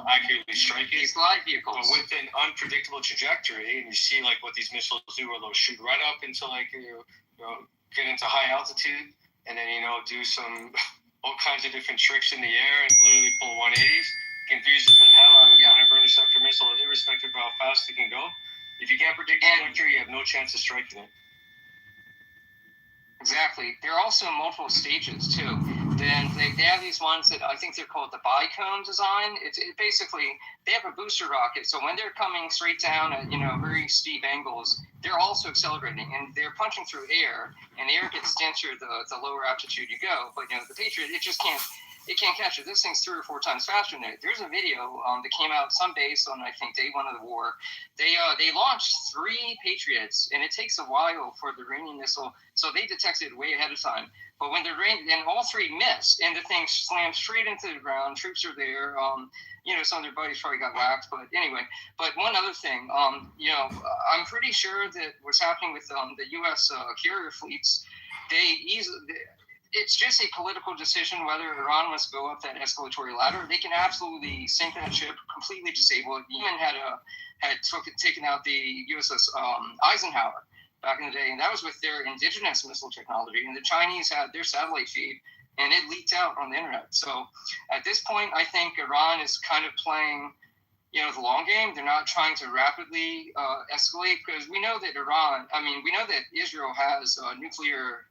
accurately strike it. These glide vehicles. But with an unpredictable trajectory, and you see like what these missiles do, where they'll shoot right up into like get into high altitude, and then do some all kinds of different tricks in the air and literally pull 180s. Confuses the hell out of whatever interceptor missile, irrespective of how fast it can go. If you can't predict the trajectory, you have no chance of striking it. Exactly. There are also multiple stages too. Then they have these ones that I think they're called the bicone design. It basically they have a booster rocket, so when they're coming straight down at very steep angles, they're also accelerating and they're punching through air, and air gets denser the lower altitude you go. But the Patriot, it can't catch it. This thing's 3 or 4 times faster than it. There's a video that came out some base on I think day 1 of the war. They launched 3 Patriots, and it takes a while for the Iranian missile, so they detected it way ahead of time. But when all 3 missed, and the thing slammed straight into the ground. Troops are there. Some of their buddies probably got whacked, but anyway. But one other thing, I'm pretty sure that what's happening with the U.S. Carrier fleets, it's just a political decision whether Iran wants to go up that escalatory ladder. They can absolutely sink that ship, completely disable it. Yemen had taken out the USS Eisenhower back in the day, and that was with their indigenous missile technology. And the Chinese had their satellite feed, and it leaked out on the internet. So at this point, I think Iran is kind of playing, the long game. They're not trying to rapidly escalate, because we know that Israel has nuclear,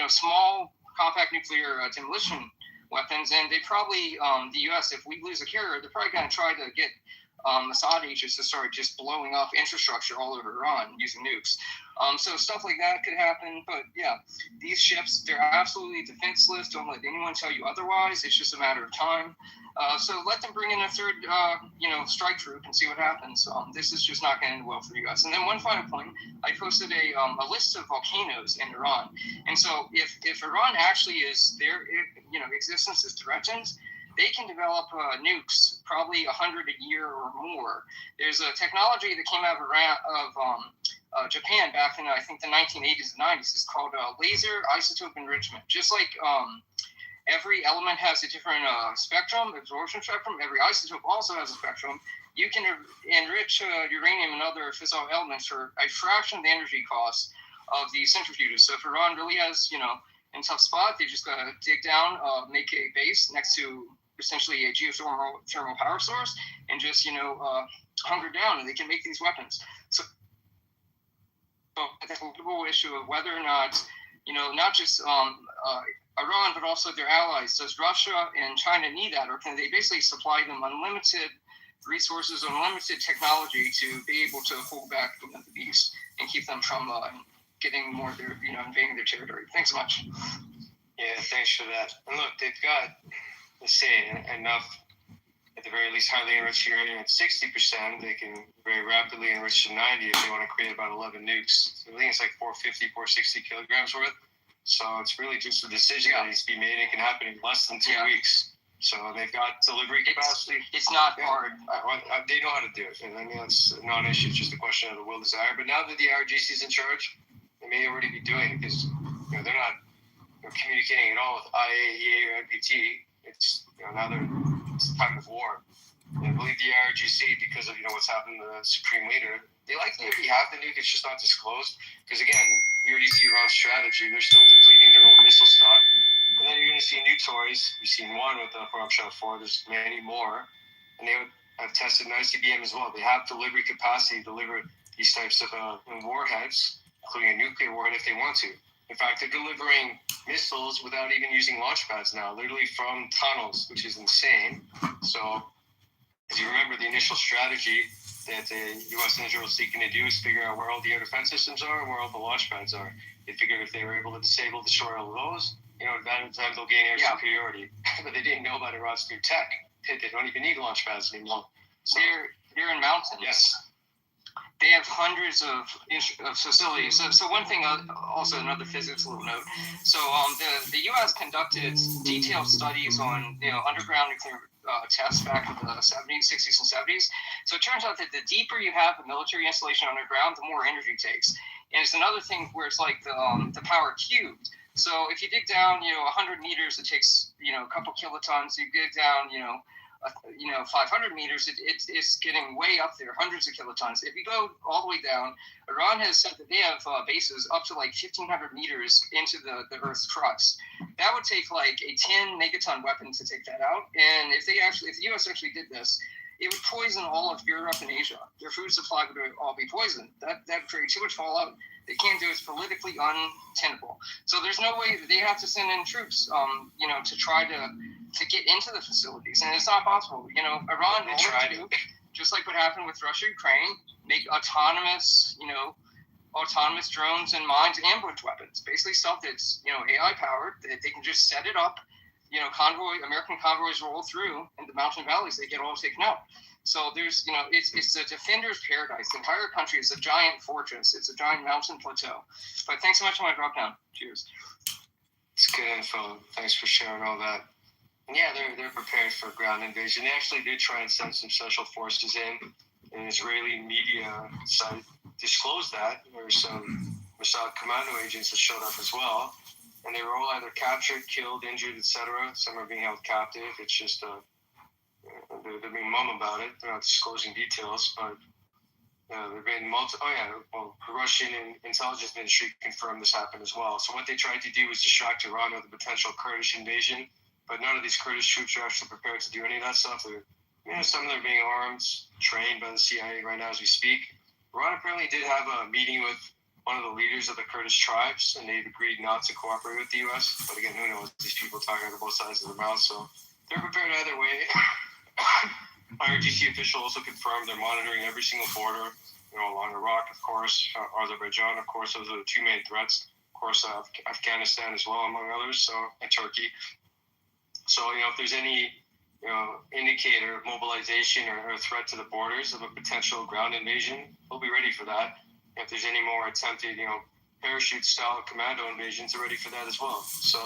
small compact nuclear demolition weapons, and they probably, the U.S., if we lose a carrier, they're probably going to try to get Assad agents to start just blowing up infrastructure all over Iran using nukes. So stuff like that could happen. But yeah, these ships, they're absolutely defenseless. Don't let anyone tell you otherwise. It's just a matter of time. So let them bring in a third, strike group and see what happens. This is just not going to end well for you guys. And then one final point, I posted a list of volcanoes in Iran. And so if Iran actually is their, existence is threatened, they can develop nukes, probably 100 a year or more. There's a technology that came out of Japan back in, I think, the 1980s and 90s. It's called laser isotope enrichment. Just like every element has a different spectrum, absorption spectrum, every isotope also has a spectrum. You can enrich uranium and other fissile elements for a fraction of the energy cost of the centrifuges. So if Iran really has, in a tough spot, they just got to dig down, make a base next to essentially a geothermal power source, and just hunker down, and they can make these weapons. So I think the whole issue of whether or not not just Iran but also their allies, does Russia and China need that, or can they basically supply them unlimited resources, unlimited technology to be able to hold back the beast and keep them from getting more of their invading their territory? Thanks so much. Yeah, thanks for that. And look, they've got, let's say, enough, at the very least, highly enriched uranium at 60%. They can very rapidly enrich to 90 if they want to create about 11 nukes. So I think it's like 450, 460 kilograms worth. So it's really just a decision that needs to be made. It can happen in less than 2 weeks. So they've got delivery capacity. It's not hard. They know how to do it. And I mean, that's not an issue. It's just a question of the will, desire. But now that the IRGC is in charge, they may already be doing it, because they're not communicating at all with IAEA or NPT. It's now it's time of war. And I believe the IRGC, because of what's happened to the Supreme Leader, they likely already have the nuke. It's just not disclosed. Because again, you already see Iran's strategy. They're still depleting their own missile stock. And then you're going to see new toys. We've seen one with the Farm 4. There's many more. And they have tested an ICBM as well. They have delivery capacity to deliver these types of warheads, including a nuclear warhead if they want to. In fact, they're delivering missiles without even using launch pads now, literally from tunnels, which is insane. So, as you remember, the initial strategy that the U.S. and Israel was seeking to do is figure out where all the air defense systems are and where all the launch pads are. They figured if they were able to destroy all of those, at that time they'll gain air superiority. But they didn't know about Iran's new tech. They don't even need launch pads anymore. So, they're in mountains. Yes. They have hundreds of facilities. So one thing, also another physics little note. So the U.S. conducted detailed studies on underground nuclear tests back in the 70s, 60s, and 70s. So it turns out that the deeper you have a military installation underground, the more energy it takes. And it's another thing where it's like the power cubed. So if you dig down, 100 meters, it takes, a couple kilotons. You dig down, 500 meters, it's getting way up there, hundreds of kilotons. If you go all the way down, Iran has said that they have bases up to like 1,500 meters into the Earth's crust. That would take like a 10 megaton weapon to take that out. And if the U.S. actually did this, it would poison all of Europe and Asia. Their food supply would all be poisoned. That would create too much fallout. They can't do it. It's politically untenable. So there's no way that they have to send in troops, to try to get into the facilities, and it's not possible. Iran tried to, just like what happened with Russia, Ukraine, make autonomous drones and mines, ambush weapons, basically stuff that's AI powered. They can just set it up. American convoys roll through in the mountain valleys, they get all taken out. So there's, it's a defender's paradise. The entire country is a giant fortress. It's a giant mountain plateau. But thanks so much for my drop down. Cheers. It's good info. Thanks for sharing all that. And yeah, they're prepared for ground invasion. They actually did try and send some special forces in. An Israeli media site disclosed that. There were some Mossad commando agents that showed up as well. And they were all either captured, killed, injured, etc. Some are being held captive. It's just they're being mum about it. They're not disclosing details, but there have been the Russian intelligence ministry confirmed this happened as well. So what they tried to do was distract Iran of the potential Kurdish invasion, but none of these Kurdish troops are actually prepared to do any of that stuff. Some of them are being armed, trained by the CIA right now as we speak. Iran apparently did have a meeting with one of the leaders of the Kurdish tribes, and they've agreed not to cooperate with the U.S. But again, who knows? These people talking out of both sides of their mouths, so they're prepared either way. IRGC official also confirmed they're monitoring every single border, along Iraq, of course, Azerbaijan, of course, those are the two main threats. Of course, Afghanistan as well, among others, and Turkey. So, if there's any, indicator of mobilization or a threat to the borders of a potential ground invasion, we'll be ready for that. If there's any more attempted, parachute-style commando invasions, they're ready for that as well. So,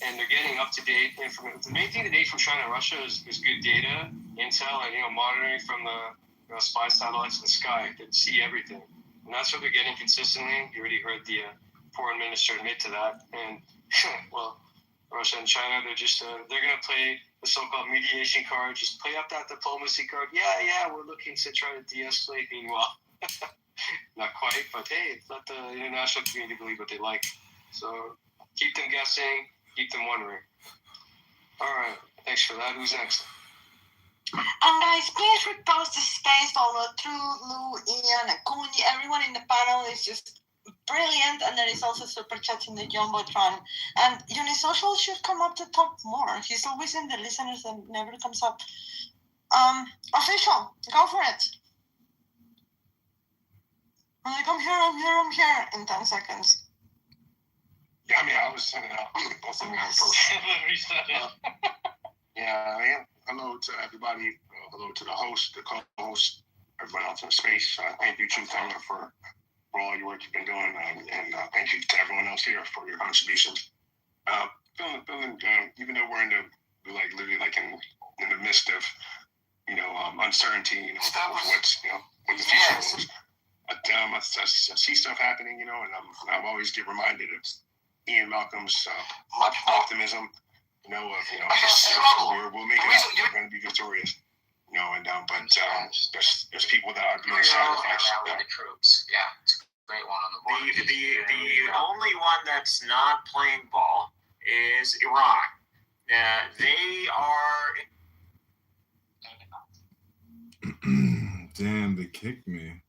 and they're getting up-to-date information. The main thing today from China and Russia is good data, intel, and, monitoring from the spy satellites in the sky that see everything. And that's what they're getting consistently. You already heard the foreign minister admit to that. And, well, Russia and China, they're just, they're going to play the so-called mediation card, just play up that diplomacy card. Yeah, we're looking to try to de-escalate. Meanwhile, not quite, but hey, let the international community believe what they like. So keep them guessing, keep them wondering. All right, thanks for that. Who's next? And guys, please repost the space, follow through Lou, Ian, Akuni, everyone in the panel is just brilliant, and there is also super chats in the Jumbotron. And Unisocial should come up to top more. He's always in the listeners and never comes up. Official, go for it. I'm like, I'm here in 10 seconds. Yeah, I was sending out post. Hello to everybody. Hello to the host, the co-host, everyone else in space. Thank you, Truth Teller, for all your work you've been doing, and thank you to everyone else here for your contributions. Feeling, even though we're in the literally in the midst of uncertainty, of what's what the future holds. But I see stuff happening, and I'm always get reminded of Ian Malcolm's optimism. We'll make it out. We're going to be victorious. But there's people that are being sacrificed. The troops, yeah, it's a great one on the board. The only one that's not playing ball is Iran. They are. Damn, they kicked me.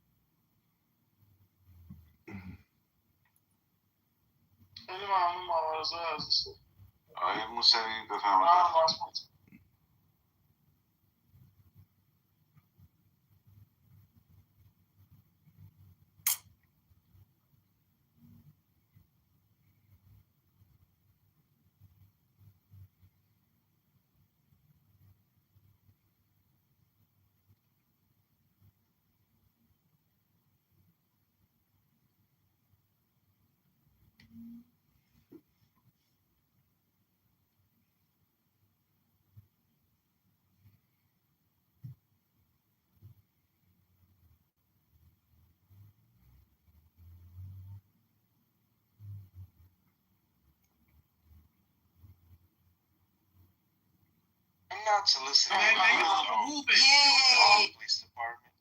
not soliciting. Yay! Police department.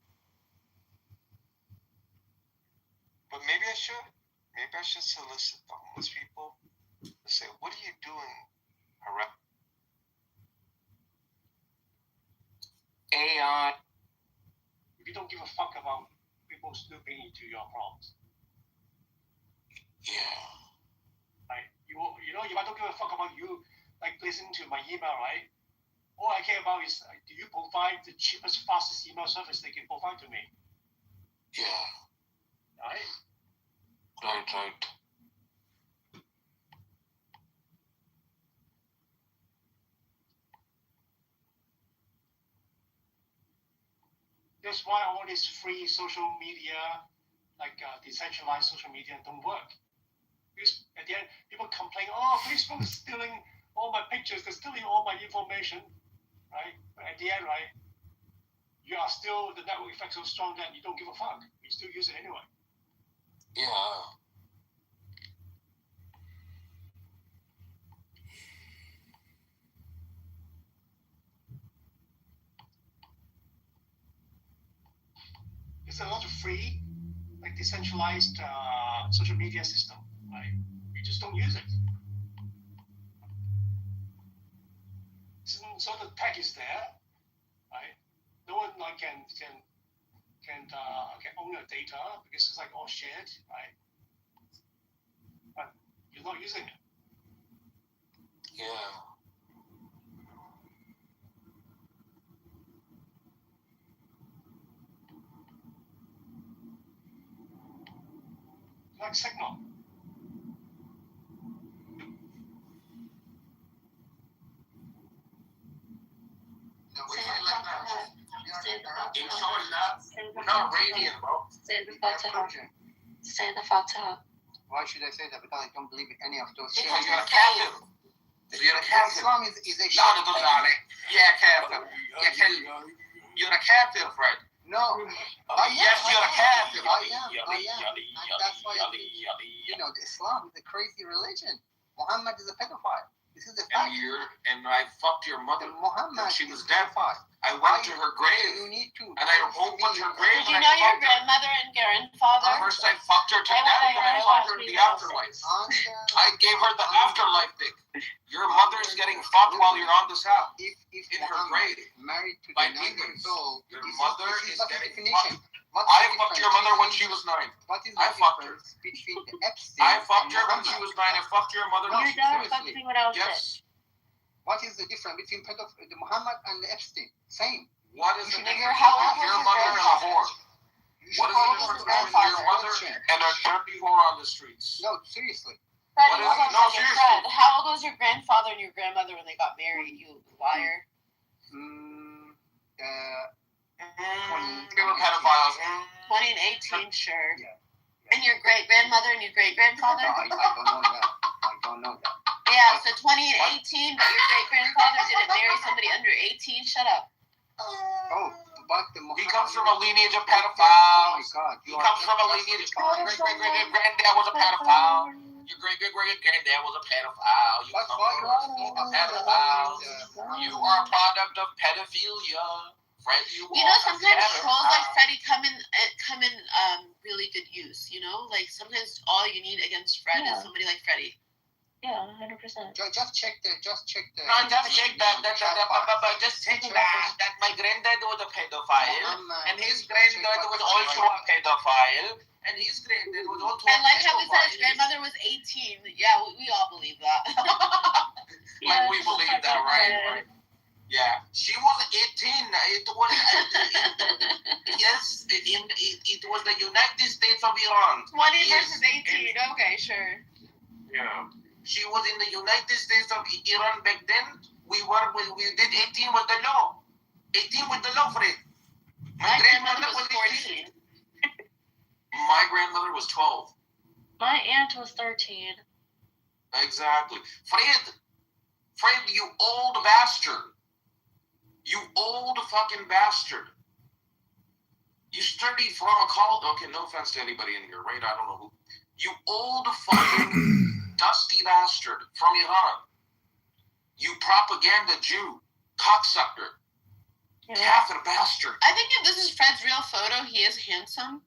But maybe I should. Maybe I should solicit the homeless people to say, "What are you doing, AI. If you don't give a fuck about people snooping into your problems, Yeah. right? You know, if I don't give a fuck about you, like listening to my email, right? All I care about is do you provide the cheapest, fastest email service they can provide to me, Yeah. right? Right. That's why all this free social media, like decentralized social media, don't work. Because at the end, people complain, "Oh, Facebook is stealing all my pictures, they're stealing all my information," right? But at the end, right, you are still the network effect so strong that you don't give a fuck. You still use it anyway. Yeah. There's a lot of free, like decentralized social media system, right? You just don't use it. So the tech is there, right? No one like can own your data because it's like all shared, right? But you're not using it. Yeah. Like Signal. We're not radiant, bro. Say the Fatiha. Why should I say that? Because I don't believe in any of those Because things. you're a captive. You're a captive. Islam is a No, no, no. Yeah, captive. You're a captive, right? No. Yes, you're a captive. I am. And that's why the Islam is a crazy religion. Muhammad is a pedophile. This is a fact. And I fucked your mother. Muhammad She was is a dead. pedophile. I went to her You grave, need to. and I opened her grave. Did you and know I your fucked her. grandmother and grandfather? First I fucked her to I death, wanna then I hear fucked her what in the you afterlife. I gave her the afterlife dick. Your mother's getting fucked while you're on this app. If In her Muhammad grave. married to By the 9 demons. years old, Your this mother is is the getting definition. What's I the fucked your difference mother when between- she was 9. What is the I fucked her. difference between the Epstein I fucked her and when she Muhammad? was 9. I fucked your mother when Your she was dad 9. fucked me when I was Yes. 6. What is the difference between the Muhammad and the Epstein? Same. What is the Nigger, difference how old between was your your mother and a grandfather? whore? What is How the old was difference your between your grandfather? mother and a dirty whore on the streets? No, seriously. Fred, What is hold it? on a No, second. seriously. Fred, how old was your grandfather and your grandmother when they got married? You liar. They were pedophiles. 20 and 18, sure. Yeah. And your great grandmother and your great grandfather? No, I don't know that. I don't know that. Yeah, so 20 and 18, but your great grandfather didn't marry somebody under 18. Shut up. Oh, but the Muhammad. He comes from a lineage of Oh my pedophiles. God. He comes from a lineage. Your great granddad was a pedophile. Your great granddad was a pedophile. You That's come why from you're a pedophile. Muhammad. You are a product of pedophilia. Fred, You know, are a sometimes trolls like pedophile. Freddie come in really good use, you know? Like, sometimes all you need against Fred Yeah. is somebody like Freddie. Yeah, 100%. Just check the. No, just check that. Just check that my granddad was a pedophile, and his granddad was also a pedophile, and his granddad was also I a like how we said his pedophile. grandmother was 18. Yeah, we all believe that. Like we believe that, right? Yeah, she was 18. It was yes, it was the United States of Iran. 20 Yes. versus 18. Okay, sure. Yeah, she was in the United States of Iran back then. We did 18 with the law. 18 with the law, Fred. My My grandmother grandmother was was 14. 14. My grandmother was 12. My aunt was 13. Exactly. Fred, you old bastard. You old fucking bastard. You studied from a college. Okay, no offense to anybody in here, right? I don't know who. You old fucking dusty bastard from Iran. You propaganda Jew. Cocksucker. Yeah. Catholic bastard. I think if this is Fred's real photo, he is handsome.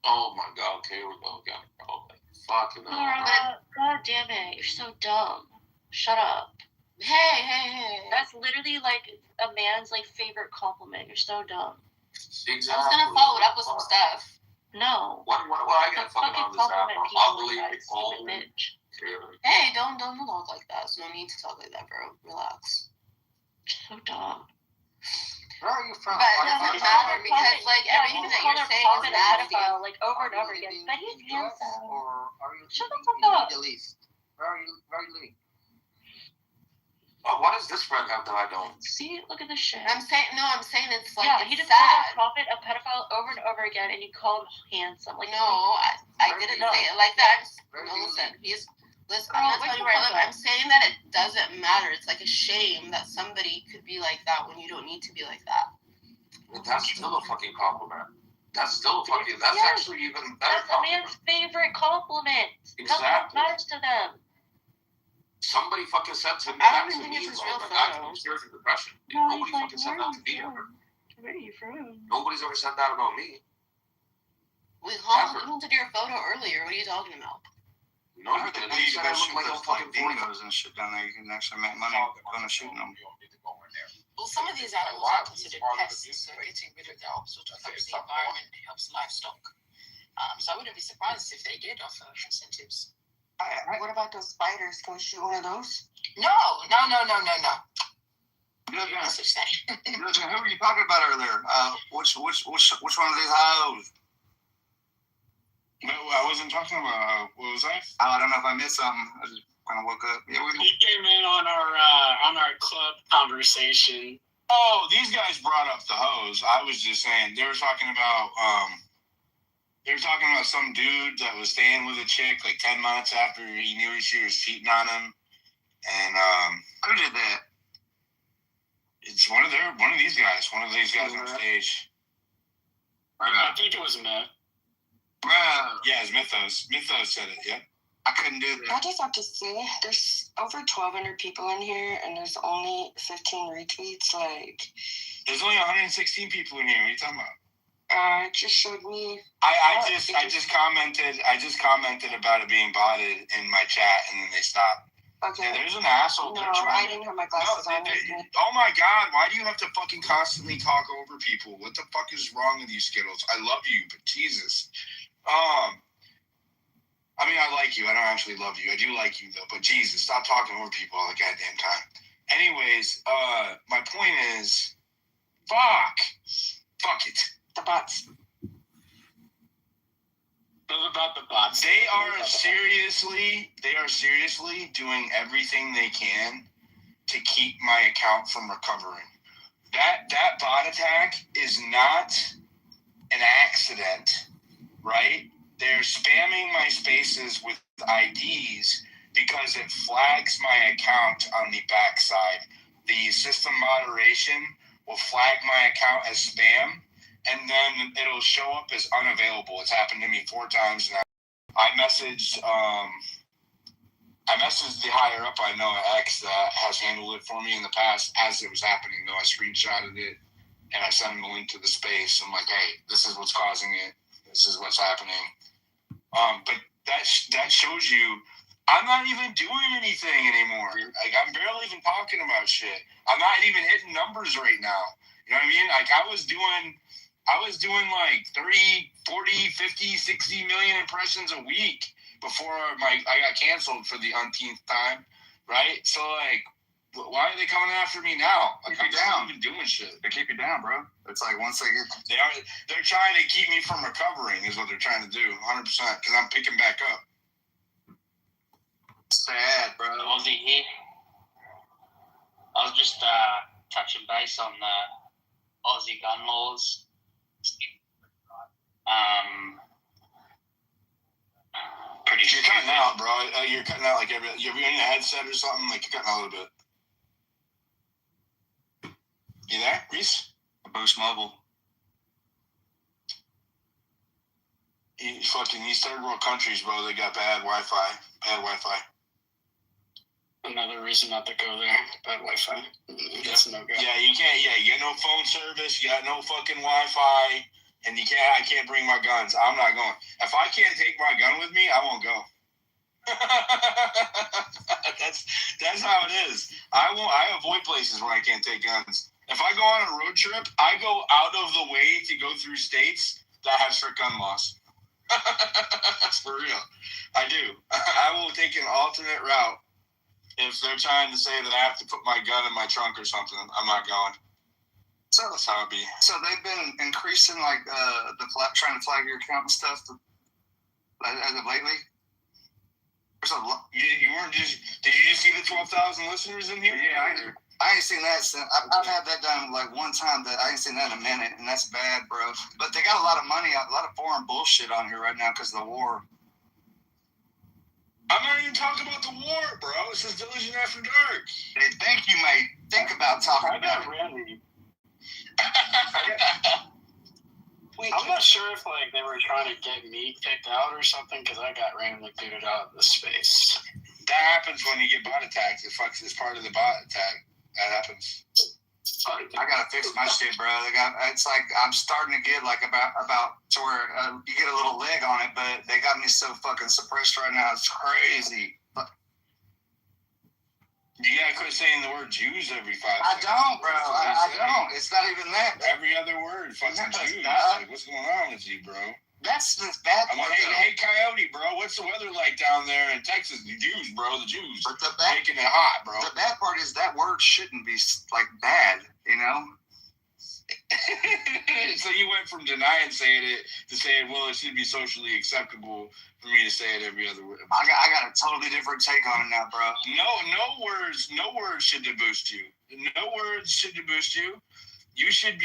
Oh my god, okay, here we go again. Oh, fucking hell. Laura, God damn it, you're so dumb. Shut up. Hey. That's literally like a man's like favorite compliment. You're so dumb. Exactly. I was gonna follow it up with some stuff. No. What do I get Don't fucking on fucking this app? compliment I'm people ugly, like that, old. stupid bitch. Hey, don't talk like that. There's no need to talk like that, bro. Relax. So dumb. Where are you from? But it doesn't matter because like everything that you're saying is nasty. pedophile like over and over again. But he's handsome. Shut the fuck up. Where are you living? Oh, what does this friend have that I don't? See, look at this shit. I'm saying it's like Yeah, it's he just called sad. a prophet a pedophile over and over again, and you call him handsome. Like No, I didn't say it like that. Listen, I'm not telling you where I live. I'm saying that it doesn't matter. It's like a shame that somebody could be like that when you don't need to be like that. That's still a fucking compliment. That's still a fucking. That's Yes. actually even better. That's a man's favorite compliment. Nothing else Exactly. matters to them. Somebody fucking said to me. I don't that to even me, think it's his bro, real that guy photo. can cure for depression. No, Nobody he's like, fucking said where that are to me you ever. from? Where are you from? Nobody's ever said that about me. We commented your photo earlier. What are you talking about? No, you didn't. You said I look like I'm fucking 40. and shit down there. You can actually make money on shooting them. Well, some of these animals are considered pests, so getting rid of their helps helps the environment, it helps livestock. So I wouldn't be surprised if they did offer incentives. What about those spiders? Can we shoot one of those? No. Look, That's what you're saying. who were you talking about earlier? Which one of these hoes? No, I wasn't talking about. What was I? I don't know if I missed something. I just kind of woke up. Yeah, He came in on our club conversation. Oh, these guys brought up the hose. I was just saying they were talking about some dude that was staying with a chick like 10 months after he knew she was cheating on him, and who did that? it's one of these guys on stage. I think it was Myth. Bro, Yeah, it's Mythos. Mythos said it. Yeah. I couldn't do I that. just have to say, there's over 1,200 people in here, and there's only 15 retweets. Like, There's only 116 people in here. What are you talking about? it just showed me. I just commented about it being botted in my chat, and then they stopped. Okay. Yeah, there's an asshole. No, They're trying I to- didn't have my No, glasses on. oh my god, why do you have to fucking constantly talk over people? What the fuck is wrong with you, Skittles? I love you, but Jesus. I mean, I like you. I don't actually love you. I do like you, though. But Jesus, stop talking over people all the goddamn time. Anyways, my point is, fuck it. The bots. About the bots. They are seriously doing everything they can to keep my account from recovering. That bot attack is not an accident, right? They're spamming my spaces with IDs because it flags my account on the backside. The system moderation will flag my account as spam, and then it'll show up as unavailable. It's happened to me 4 times now. I messaged the higher up I know at X that has handled it for me in the past as it was happening, though. I screenshotted it and I sent him the link to the space. I'm like, hey, this is what's causing it. This is what's happening. But that shows you I'm not even doing anything anymore. Like, I'm barely even talking about shit. I'm not even hitting numbers right now. You know what I mean? Like, I was doing like 30, 40, 50, 60 million impressions a week before I got canceled for the umpteenth time, right? So, like, why are they coming after me now? Like, I'm not even doing shit. They keep you down, bro. It's like once they get. They're trying to keep me from recovering is what they're trying to do, 100%, because I'm picking back up. Sad, bro. Ozzy here. I was just touching base on the Aussie gun laws. Pretty You're cutting out, bro. You're cutting out like you're in a headset or something. Like, you're cutting out a little bit. You there, Reese? Boost Mobile. Fucking these third world countries, bro. They got bad Wi-Fi. another reason not to go there. Bad Wi-Fi. That's no go. Yeah, you can't. Yeah, you got no phone service. You got no fucking Wi-Fi, and I can't bring my guns. I'm not going. If I can't take my gun with me, I won't go. that's how it is. I avoid places where I can't take guns. If I go on a road trip, I go out of the way to go through states that have strict gun laws. That's for real. I do. I will take an alternate route if they're trying to say that I have to put my gun in my trunk or something. I'm not going. So that's how it be. So they've been increasing like trying to flag your account and stuff as of lately. You weren't just. Did you just see the 12,000 listeners in here? Yeah, I ain't seen that since. I've had that done like one time. That I ain't seen that in a minute, and that's bad, bro. But they got a lot of money, a lot of foreign bullshit on here right now because of the war. I'm not even talking about the war, bro. This is Diligent After Dark. They think you may think about talking about it. Randy. I'm not sure if like they were trying to get me kicked out or something because I got randomly booted out of the space. That happens when you get bot attacked. It's part of the bot attack. That happens. I gotta fix my shit, bro. It's like I'm starting to get like about to where you get a little leg on it, but they got me so fucking suppressed right now. It's crazy. You gotta quit saying the word Jews every 5 seconds. I don't, bro. I don't. It's not even that. Every other word, fucking Jews. Like, what's going on with you, bro? That's the bad part. I'm like, hey, Coyote, bro. What's the weather like down there in Texas? The Jews, bro. The Jews. But making it hot, bro. The bad part is that word shouldn't be like bad, you know. So you went from denying saying it to saying, well, it should be socially acceptable for me to say it every other word. I got a totally different take on it now, bro. No words should deboost you. No words should deboost you. You should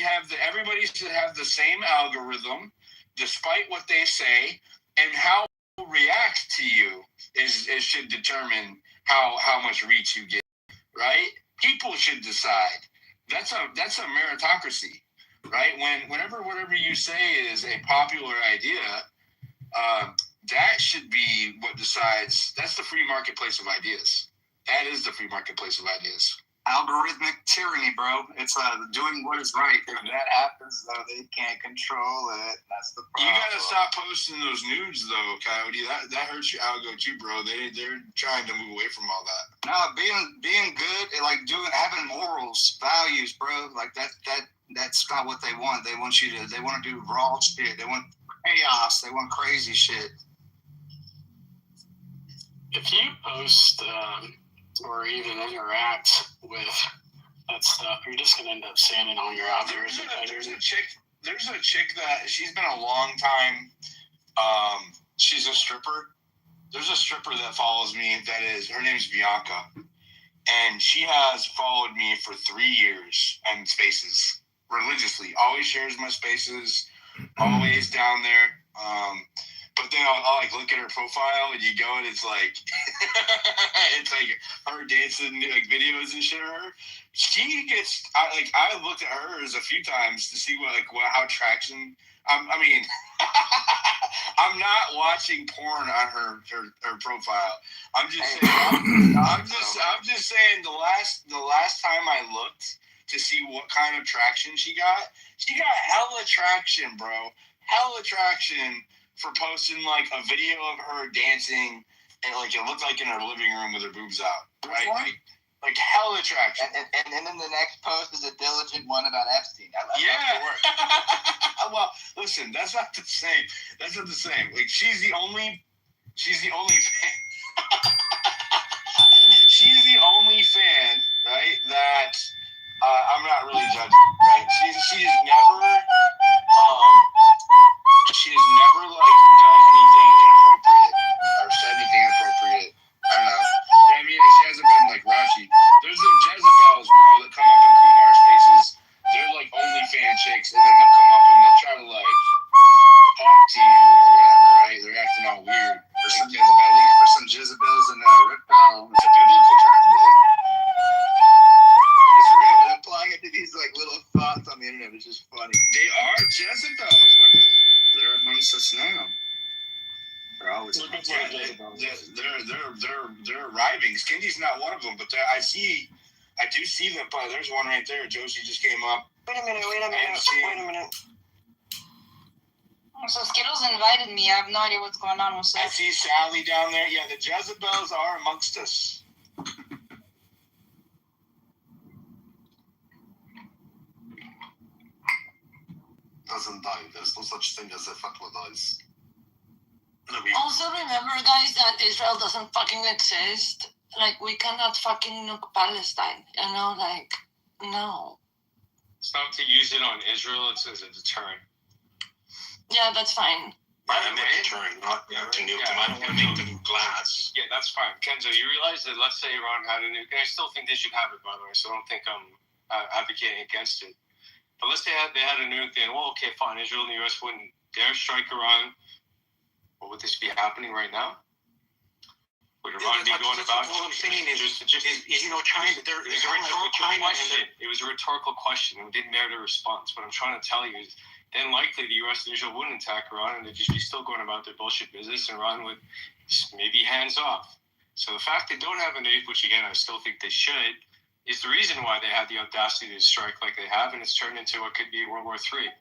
everybody should have the same algorithm, despite what they say, and how people react to you should determine how much reach you get, right? People should decide. That's a meritocracy, right? Whenever whatever you say is a popular idea, that should be what decides. That's the free marketplace of ideas. That is the free marketplace of ideas. Algorithmic tyranny, bro. It's doing what is right. If that happens, though, they can't control it. That's the problem. You gotta stop posting those nudes, though, Coyote. That hurts your algo too, bro. They're trying to move away from all that. No, being good, like having morals, values, bro. Like that's not what they want. They want they want to do raw shit. They want chaos. They want crazy shit. If you post or even interact with that stuff, you're just gonna end up standing on your algorithm. There's a chick that she's been a long time. She's a stripper. There's a stripper that follows me. Her name's Bianca, and she has followed me for 3 years and spaces religiously. Always shares my spaces. Always down there. But then I'll like look at her profile and you go and it's like it's like her dancing like videos and shit. She gets I looked at hers a few times to see how traction. I mean, I'm not watching porn on her profile. I'm just saying. I'm just saying the last time I looked to see what kind of traction she got hella traction, bro. Hella traction. For posting like a video of her dancing and like it looked like in her living room with her boobs out, right? Like hell attraction. And then the next post is a diligent one about Epstein. Well, listen, that's not the same. Like she's the only fan. She's the only fan, right? That I'm not really judging, right? She's never like done anything inappropriate or said anything inappropriate. I don't know. You know what I mean? Like, she hasn't been like raunchy. There's some Jezebels, bro, that come up in Kumar spaces. They're like OnlyFans chicks, and then they'll come up and they'll try to like talk to you or whatever, right? They're acting all weird. There's some Jezebels in Rip Power. It's a biblical term, bro. But applying it to these like little thoughts on the internet is just funny. They are Jezebels, my brother. They're amongst us now. They're always they're arriving. Skinny's not one of them, but I do see them. There's one right there. Josie just came up. Wait a minute. So Skittles invited me. I have no idea what's going on with I that. see Sally down there. Yeah, the Jezebels are amongst us. Doesn't die. There's no such thing as a fatwa dies. Also remember, guys, that Israel doesn't fucking exist. Like, we cannot fucking nuke Palestine. You know, like, no. It's not to use it on Israel, it's as a deterrent. Yeah, that's fine. By the way, not to nuke them. I don't want to make them glass. Yeah, that's fine. Kenzo, you realize that let's say Iran had a nuke, and I still think they should have it, by the way, so I don't think I'm advocating against it. But let's say they had a nuke, then, well, okay, fine, Israel and the U.S. wouldn't dare strike Iran. What would this be happening right now? Would Iran be going about? What I'm saying is China. There is a rhetorical question. It was a rhetorical question, and it didn't merit a response. What I'm trying to tell you is, then likely the U.S. and Israel wouldn't attack Iran, and they'd just be still going about their bullshit business, and Iran would maybe hands off. So the fact they don't have a nuke, which again I still think they should, is the reason why they had the audacity to strike like they have, and it's turned into what could be World War III.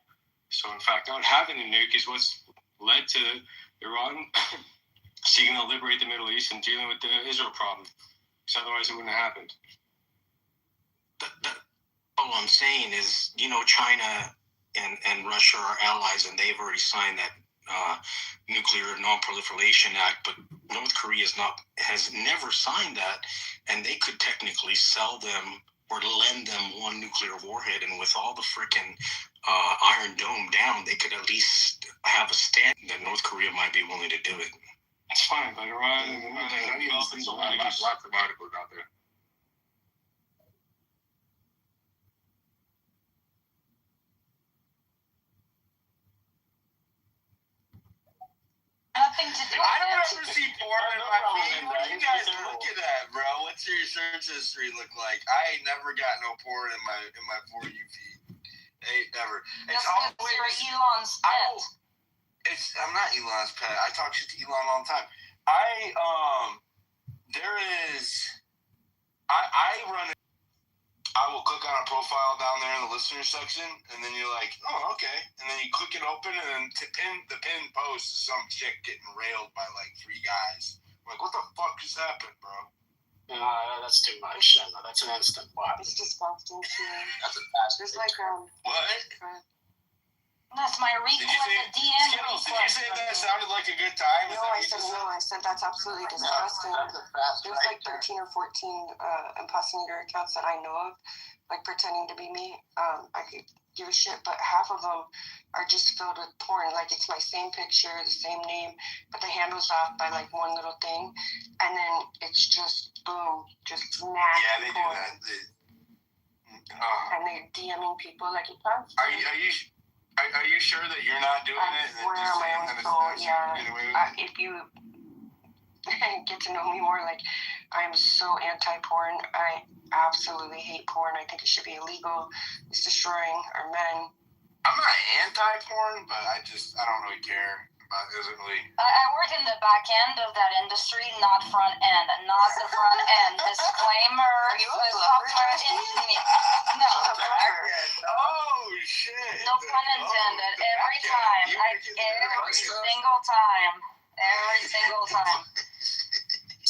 So in fact, not having a nuke is what's led to Iran seeking to liberate the Middle East and dealing with the Israel problem. Because otherwise it wouldn't have happened. All I'm saying is, China and Russia are allies, and they've already signed that Nuclear Non-Proliferation Act, but North Korea has never signed that, and they could technically sell them or lend them one nuclear warhead, and with all the freaking Iron Dome down, they could at least have a stand that North Korea might be willing to do it. That's fine, but Iran and Lots of articles out there. Nothing to do I don't with ever see porn in my feed. What are you guys looking at, bro? What's your search history look like? I ain't never got no porn in my For You feed. Ain't never. It's always you're Elon's pet. I'm not Elon's pet. I talk shit to Elon all the time. I will click on a profile down there in the listener section, and then you're like, oh, okay. And then you click it open, and then the pin post is some chick getting railed by like 3 guys. I'm like, what the fuck just happened, bro? That's too much. No, that's an instant blast. It's disgusting too. That's a fast. Just like What? That's my Did you say, Skittles, did you say that sounded like a good time? No, I said that's absolutely disgusting. There's like 13 or 14 impersonator accounts that I know of, like pretending to be me. I could give a shit, but half of them are just filled with porn. Like, it's my same picture, the same name, but the handle's off by like one little thing, and then it's just boom, just nasty. Yeah, they do porn. that. And they're DMing people like it does. Are you sure that you're not doing it? I swear on my own soul, yeah. If you get to know me more, like, I'm so anti-porn. I absolutely hate porn. I think it should be illegal. It's destroying our men. I'm not anti-porn, but I don't really care. It doesn't really. I work in the back end of that industry, not front end. Not the front end. Disclaimer. Are you a software engineer? No. Oh, shit. No pun intended. Every time. Every single time. Every single time.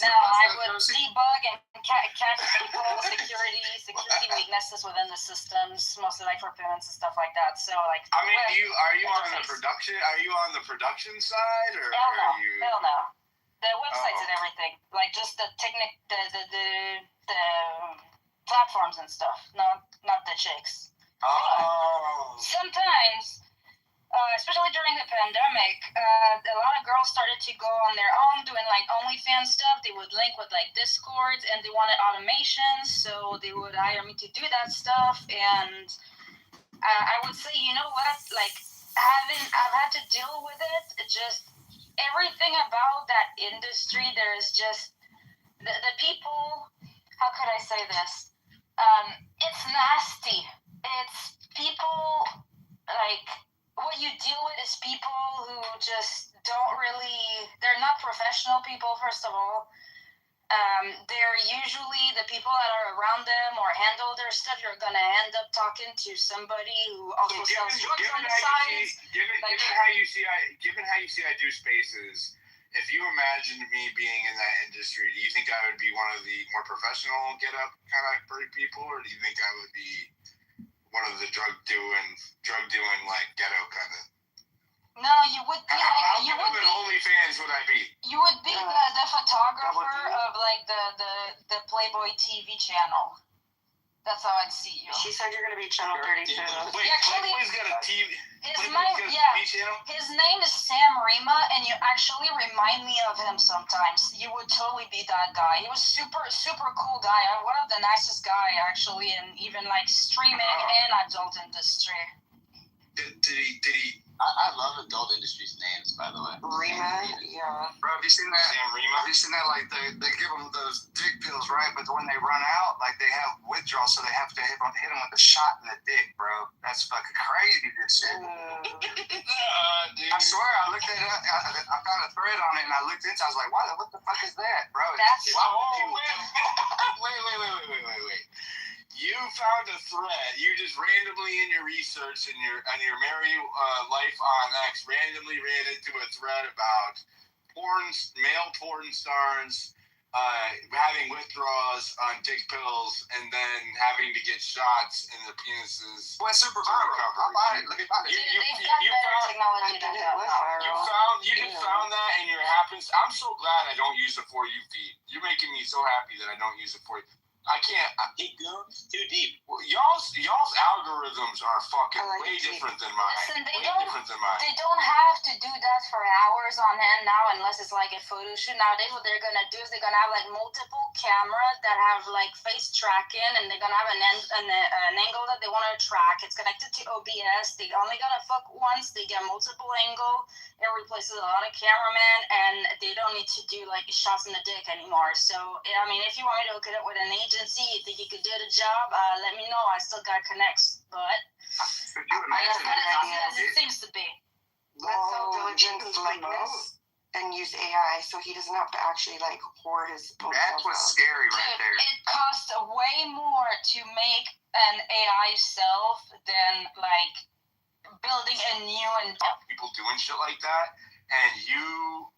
No, I would debug and catch people, security weaknesses within the systems, mostly like for payments and stuff like that. So, like, I mean, are you on the production? Are you on the production side, or hell no, are you? hell no. The websites and everything, like just the the platforms and stuff, not the chicks. Oh. Sometimes. Especially during the pandemic, a lot of girls started to go on their own doing like OnlyFans stuff. They would link with like Discords, and they wanted automations, so they would hire me to do that stuff. And I would say, you know what? Like, I've had to deal with it. Just everything about that industry. There's just the people. How could I say this? It's nasty. It's people like. What you deal with is people who just don't really, they're not professional people, first of all. They're usually the people that are around them or handle their stuff. You're gonna end up talking to somebody who also sells drugs on the side. Given how you see I do spaces, if you imagined me being in that industry, do you think I would be one of the more professional get up kind of people, or do you think I would be one of the drug doing like ghetto kind of? No, you would be OnlyFans would I be? You would be the photographer of like the Playboy TV channel. That's how I'd see you. She said you're gonna be channel 32. Wait, Playboy's got a TV. His name is Sam Rima, and you actually remind me of him sometimes. You would totally be that guy. He was super cool guy. One of the nicest guy actually, and even like streaming and adult industry. Did he? I love adult industries names, by the way. Rima, yeah. Bro, have you seen that? Sam Rima? Have you seen that? Like they give them those dick pills, right? But when they run out, like they have withdrawal, so they have to hit them with a shot in the dick, bro. That's fucking crazy, this shit. Dude. I swear, I looked it up. I found a thread on it, and I looked into it. I was like, what the fuck is that, bro? That's Wait. You found a thread. You just randomly in your research and your merry life on X randomly ran into a thread about male porn stars having withdrawals on dick pills and then having to get shots in the penises. Well, super viral. I'll buy it. Look at it. You just found that and you're happy. I'm so glad I don't use the For You feed. You're making me so happy that I don't use the For You. I can't. It goes too deep. Well, y'all's algorithms are fucking way different than mine. Listen, they They don't have to do that for hours on end now, unless it's like a photo shoot. Nowadays, what they're gonna do is they're gonna have like multiple cameras that have like face tracking, and they're gonna have an angle that they want to track. It's connected to OBS. They only gotta fuck once. They get multiple angle. It replaces a lot of cameramen, and they don't need to do like shots in the dick anymore. So I mean, if you want me to hook it up with an agency, you think you could do the job? Let me know. I still got connects, but as it seems to be. Let's sell diligence likeness and use AI, so he doesn't have to actually like whore his own That's what's scary right there. It costs way more to make an AI self than like building a new and people doing shit like that, and you're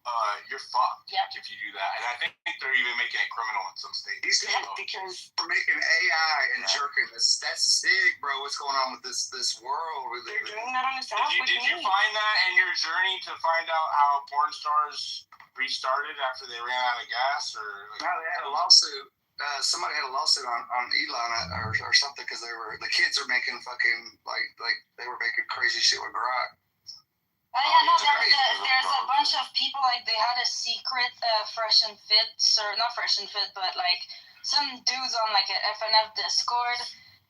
fucked if you do that. And I think they're even making it criminal in some states. Because we're making AI and jerking. That's sick, bro. What's going on with this world? They're doing that on this app with Did me. you find that in your journey to find out how porn stars restarted after they ran out of gas, or? No, they had a lawsuit. Somebody had a lawsuit on Elon or something because the kids are making fucking like they were making crazy shit with Grok. Oh yeah, no, there's a bunch of people, like, they had a secret Fresh and Fit, or not Fresh and Fit, but, like, some dudes on, like, a FNF Discord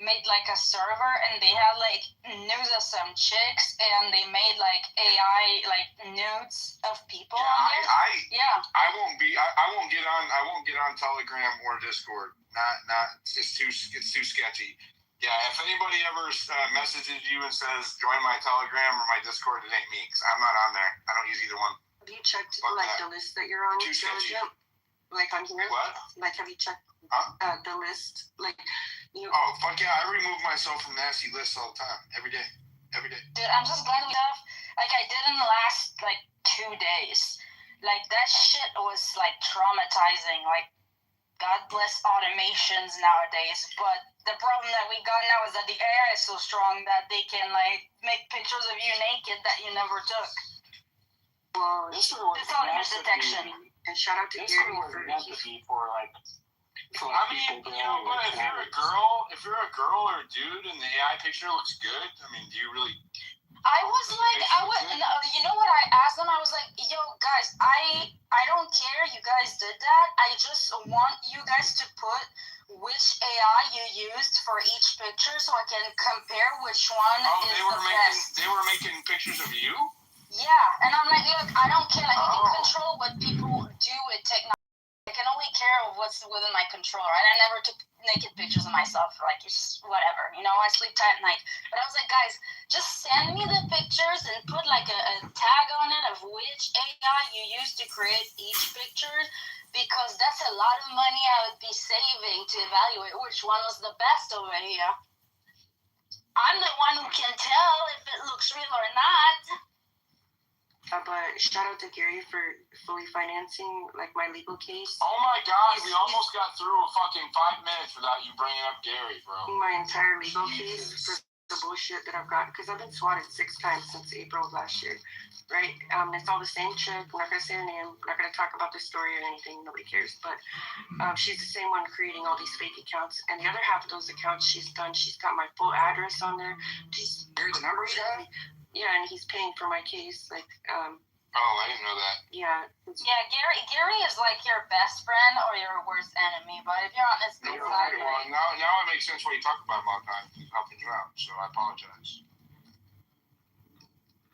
made, like, a server, and they had, like, nudes of some chicks, and they made, like, AI, like, nudes of people on there. I won't get on Telegram or Discord. It's too sketchy. Yeah, if anybody ever messages you and says join my Telegram or my Discord, it ain't me, because I'm not on there. I don't use either one. Have you checked the list that you're on? Too sketchy. Like on here? What? Like, have you checked the list? Like, you. Oh fuck yeah! I remove myself from nasty lists all the time, every day. Dude, I'm just glad we have, like, I did in the last like 2 days. Like, that shit was like traumatizing. Like, God bless automations nowadays, but the problem that we got now is that the AI is so strong that they can like make pictures of you naked that you never took. Well, it's all image detection. And shout out to Gary for like. I mean, you know, but if you're a girl or a dude, and the AI picture looks good, I mean, do you really? You know what I asked them? I was like, yo, guys, I don't care you guys did that. I just want you guys to put which AI you used for each picture so I can compare which one is the best. They were making pictures of you? Yeah, and I'm like, look, I don't care. Like, you can control what people do with technology. I can only really care of what's within my control, right? I never took naked pictures of myself, like, just whatever, you know, I sleep tight at night. But I was like, guys, just send me the pictures and put like a tag on it of which AI you used to create each picture, because that's a lot of money I would be saving to evaluate which one was the best over here. I'm the one who can tell if it looks real or not. But shout out to Gary for fully financing like my legal case. Oh my God, we almost got through a fucking 5 minutes without you bringing up Gary, bro. My entire legal case for the bullshit that I've got, because I've been swatted 6 times since April of last year, right? It's all the same chick. I'm not gonna say her name. I'm not gonna talk about the story or anything. Nobody cares. But she's the same one creating all these fake accounts. And the other half of those accounts she's done. She's got my full address on there. She's Here's the numbers, guy. yeah, and he's paying for my case. Like, oh, I didn't know that. yeah. Yeah, Gary is like your best friend or your worst enemy. But if you're on this good side, Well, now it makes sense why you talk about him all the time. He's helping you out, so I apologize.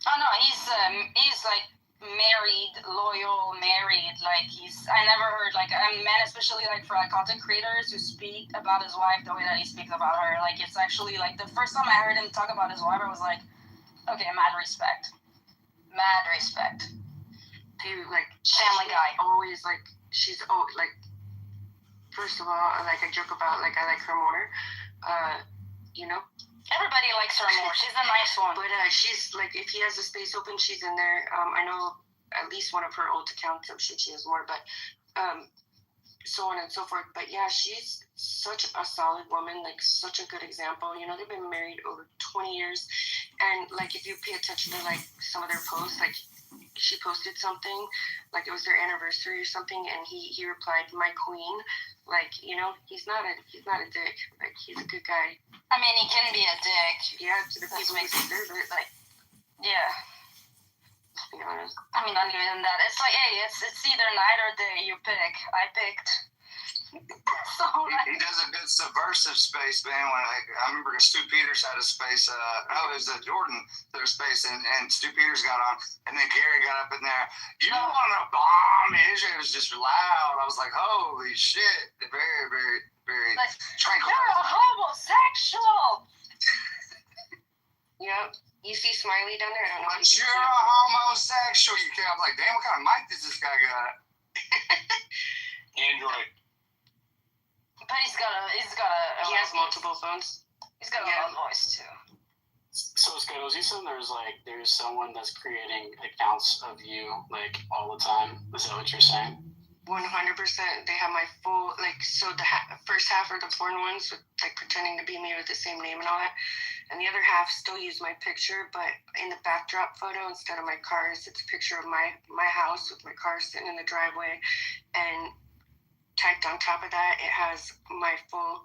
oh no, he's like married, loyal, married. Like I never heard like a man, especially like for like content creators who speak about his wife the way that he speaks about her. Like it's actually like the first time I heard him talk about his wife, I was like, okay, mad respect. Dude, like Family guy. Always like she's like. First of all, like I joke about like I like her more. You know. Everybody likes her more. She's a nice one. But she's like, if he has a space open, she's in there. I know at least one of her old accounts. I'm sure she has more, but so on and so forth. But yeah, she's such a solid woman, like such a good example. You know, they've been married over 20 years, and like if you pay attention to like some of their posts, like she posted something, like it was their anniversary or something, and he replied, "My queen." Like, you know, he's not a dick. Like, he's a good guy. I mean, he can be a dick. Yeah, to the people who deserve it. Like, yeah. To be honest. I mean, not even that. It's like, hey, it's either night or day. You pick. I picked. So he does a good subversive space, man. When I remember Stu Peters had a space. It was Jordan their space, and Stu Peters got on, and then Gary got up in there. You don't want to bomb Israel. It was just loud. I was like, holy shit! Very, very, very like, tranquil. You're a homosexual. Yep. You see Smiley down there? I don't know. But you're a homosexual. You can't. I'm like, damn, what kind of mic does this guy got? Android. But he's got a. He has multiple phones. He's got a loud voice too. So Skittles, you said there's someone that's creating accounts of you like all the time. Is that what you're saying? 100%. They have my full so the first half are the porn ones with like pretending to be me with the same name and all that, and the other half still use my picture, but in the backdrop photo instead of my cars, it's a picture of my house with my car sitting in the driveway, and typed on top of that it has my full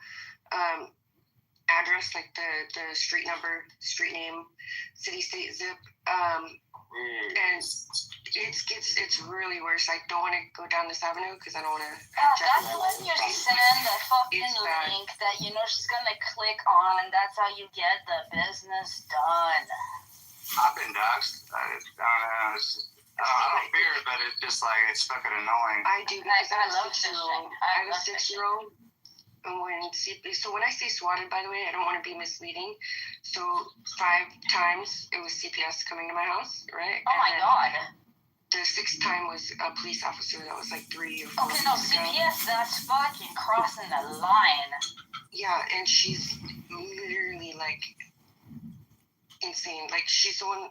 address, like the street number, street name, city, state, zip, and it's really worse. I don't want to go down this avenue because I don't want to. That's when you send the fucking link that you know she's gonna click on, and that's how you get the business done. I've been doxxed. I don't fear it, but it's just like it's fucking annoying. I do because I love phishing. I have a 6-year-old. And so when I say swatted, by the way, I don't want to be misleading. So 5 times it was CPS coming to my house, right? Oh my God. The 6th time was a police officer. That was like 3 or 4. Okay, no, CPS, that's fucking crossing the line. Yeah, and she's literally like insane. Like she's the one.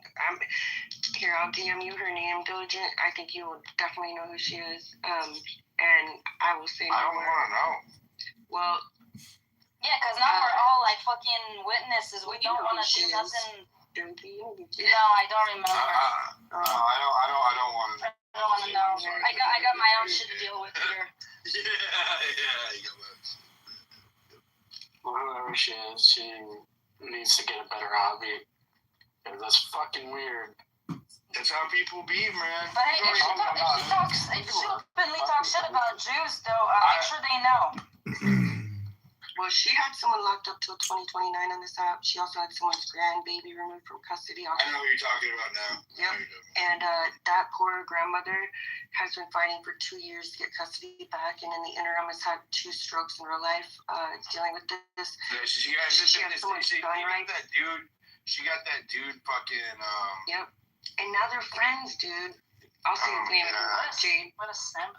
Here, I'll DM you her name, Diligent. I think you will definitely know who she is. And I will say. I don't want to know. Well. Yeah, because now we're all like fucking witnesses. We don't want to do nothing. Don't you? No, I don't remember. No, I don't want to. I don't want to know. I got my own shit to deal with here. Yeah, you got that. Well, whoever she is, she needs to get a better hobby. Because that's fucking weird. That's how people be, man. But hey, if she openly talks shit about Jews, though, make sure they know. Well, she had someone locked up till 2029 on this app. She also had someone's grandbaby removed from custody. I know what you're talking about now. Yep. And that poor grandmother has been fighting for 2 years to get custody back, and in the interim has had 2 strokes in real life dealing with this. She got that dude. She got that dude fucking. Yep. And now they're friends, dude. I'll say his name. Jade. What a simp.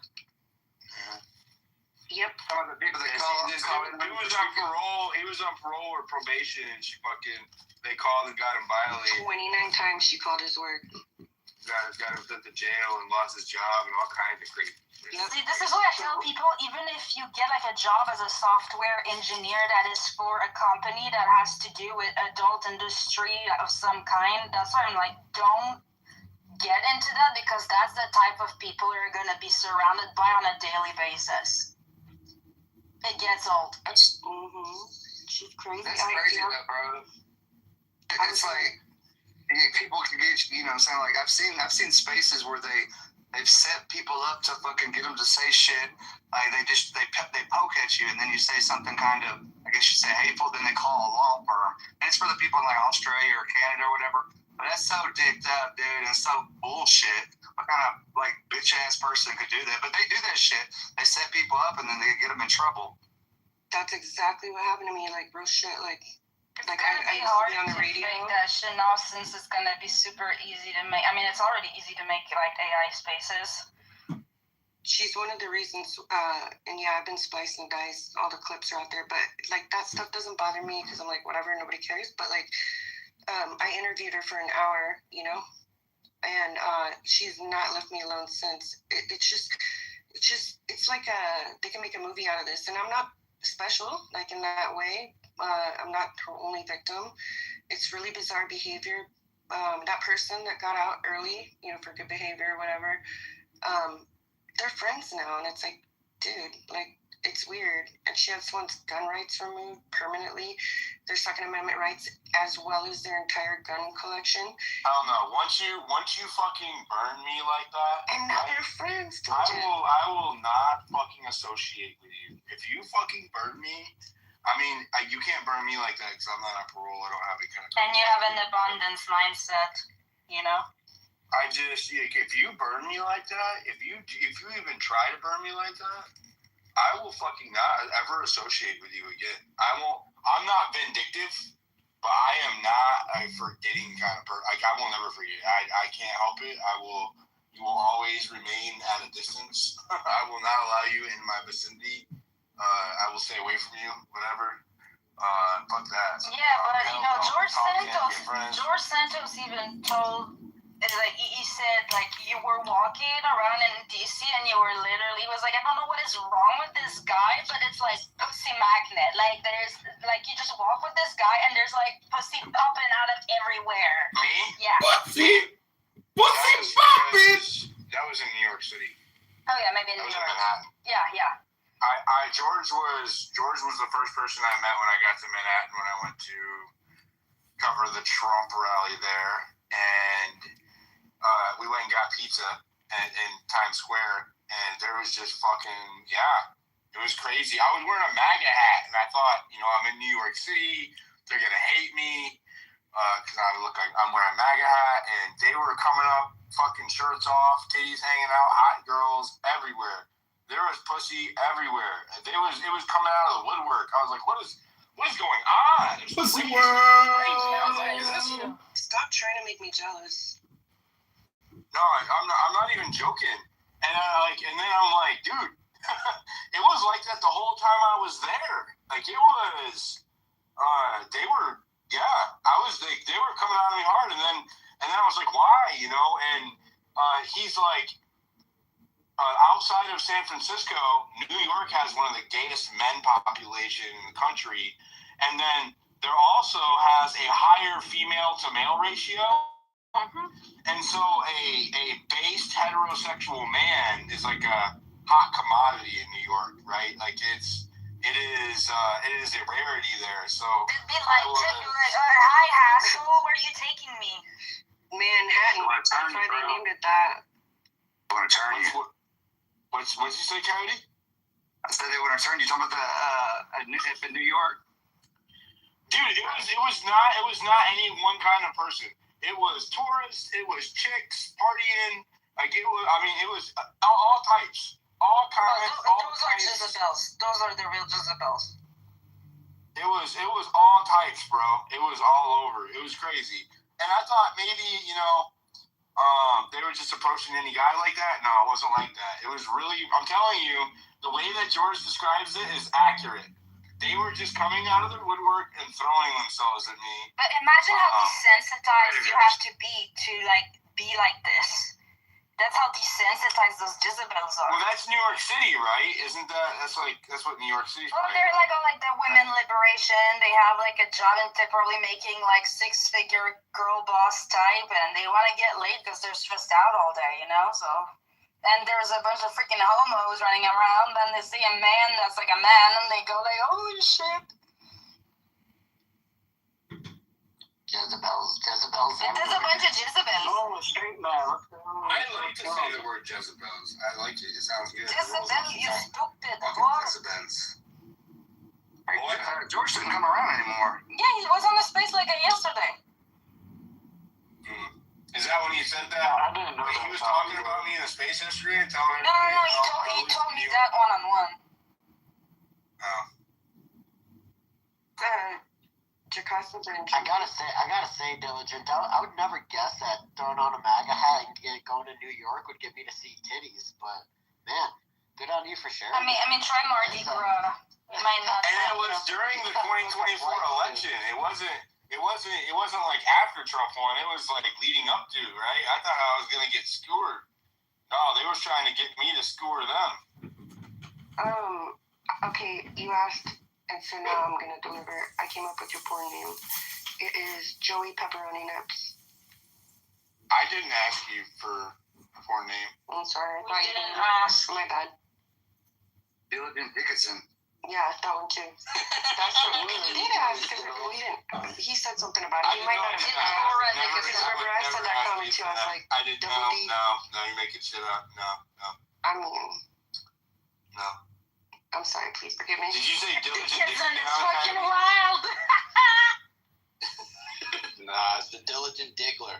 Yeah. Yep. Dude was on parole. He was on parole or probation, and they called and got him violated. 29 times she called his work. Got him sent to jail and lost his job and all kinds of crazy. Yep. See, this is what I tell people. Even if you get like a job as a software engineer that is for a company that has to do with adult industry of some kind, that's why I'm like, don't get into that, because that's the type of people you're going to be surrounded by on a daily basis. It gets old. She's crazy. That's crazy, bro. It's like people can get, you know what I'm saying? Like I've seen spaces where they've set people up to fucking get them to say shit. Like they poke at you, and then you say something kind of, I guess you say hateful, then they call a law firm. And it's for the people in like Australia or Canada or whatever. But that's so dicked up, dude, and so bullshit. What kind of like bitch ass person could do that? But they do that shit. They set people up and then they get them in trouble. That's exactly what happened to me. Like real shit. Like It's I gonna be used to hard be on the to radio. fake that shit now, since it's gonna be super easy to make. I mean, it's already easy to make like AI spaces. She's one of the reasons, and yeah, I've been splicing and diced. All the clips are out there, but like that stuff doesn't bother me because I'm like, whatever, nobody cares. But like, I interviewed her for an hour, you know, and she's not left me alone since. It's like they can make a movie out of this, and I'm not special like in that way. I'm not her only victim. It's really bizarre behavior. That person that got out early, you know, for good behavior or whatever, they're friends now, and it's like, dude, like, it's weird. And she had someone's gun rights removed permanently, their Second Amendment rights, as well as their entire gun collection. I don't know. Once you fucking burn me like that, And now they're friends, dude. I will not fucking associate with you. If you fucking burn me, I mean, you can't burn me like that because I'm not on parole. I don't have any kind of. And you have an abundance mindset, you know. I just, if you burn me like that, if you even try to burn me like that, I will fucking not ever associate with you again. I'm not vindictive, but I am not a forgetting kind of person. Like, I will never forget. I can't help it. You will always remain at a distance. I will not allow you in my vicinity. I will stay away from you, whatever. Fuck that. Yeah, but you know, George Santos even told, like, he said, like, you were walking around in DC and you were literally, he was like, I don't know what is wrong with this guy, but it's like pussy magnet. Like, there's, like, you just walk with this guy and there's like pussy popping out of everywhere. Me? Yeah. Pussy popping. That was in New York City. Oh yeah, maybe in New York. Yeah. George was the first person I met when I got to Manhattan when I went to cover the Trump rally there, and we went and got pizza in Times Square, and there was just it was crazy. I was wearing a MAGA hat, and I thought, you know, I'm in New York City, they're gonna hate me because I look like I'm wearing a MAGA hat, and they were coming up, fucking shirts off, titties hanging out, hot girls everywhere. There was pussy everywhere. It was coming out of the woodwork. I was like, what is going on? Pussy world. I was like, is this? Stop trying to make me jealous. No, I'm not even joking. And then I'm like, dude, it was like that the whole time I was there. Like, it was, they were coming at me hard, and then I was like, why, you know? And he's like, outside of San Francisco, New York has one of the gayest men population in the country, and then there also has a higher female to male ratio. And so a based heterosexual man is like a hot commodity in New York, right? Like it is a rarity there. So it'd be like, hi asshole, where are you taking me? Manhattan. That's why they named it that. I want to turn you. What'd you say, Cody? I I said they would have turned. You talking about in New York? Dude, it was not any one kind of person. It was tourists. It was chicks partying. Like it was all types, all kinds. Those are Jezebels. Those are the real Jezebels. It was all types, bro. It was all over. It was crazy. And I thought maybe they were just approaching any guy like that. No, it wasn't like that. It was really. I'm telling you, the way that George describes it is accurate. They were just coming out of their woodwork and throwing themselves at me. But imagine how desensitized you have to be like this. That's how desensitized those Jezebels are. Well, that's New York City, right? Isn't that? That's what New York City's Well, like. they're like the women liberation. They have like a job and they're probably making like 6-figure girl boss type, and they want to get laid because they're stressed out all day, So, and there's a bunch of freaking homos running around, and they see a man that's like a man, and they go like, "Holy shit!" Jezebels. There's a bunch of Jezebels. Oh, straight man. I like to say the word Jezebels. I like it. It sounds good. Jezebel, you stupid. Fucking What? Jezebels. George didn't come around anymore. Yeah, he was on the space like yesterday. Is that when he said that? I didn't know. Wait, he was talking about me in the space history and telling No, he told me that one-on-one. Oh. I gotta say, Diligent. I would never guess that throwing on a MAGA hat and going to New York would get me to see titties. But man, good on you for sharing. I mean, try Mardi Gras. It might not. And it was during the 2024 election. It wasn't like after Trump won. It was like leading up to, right? I thought I was gonna get skewered. No, they were trying to get me to skewer them. Okay, you asked, and so now I'm gonna deliver. I came up with your porn name. It is Joey Pepperoni Nips. I didn't ask you for a porn name. I'm sorry. We didn't ask. My bad. Diligent Dickinson. Yeah, that one too. That's what we did ask. We didn't. He said something about it. He might not have. Remember, I said that comment too. I was like, I didn't. No, you're making shit up. No. I mean, No. I'm sorry. Please forgive me. Did you say Diligent Dickinson Dickinson? is fucking wild. Nah, it's the Diligent Diggler.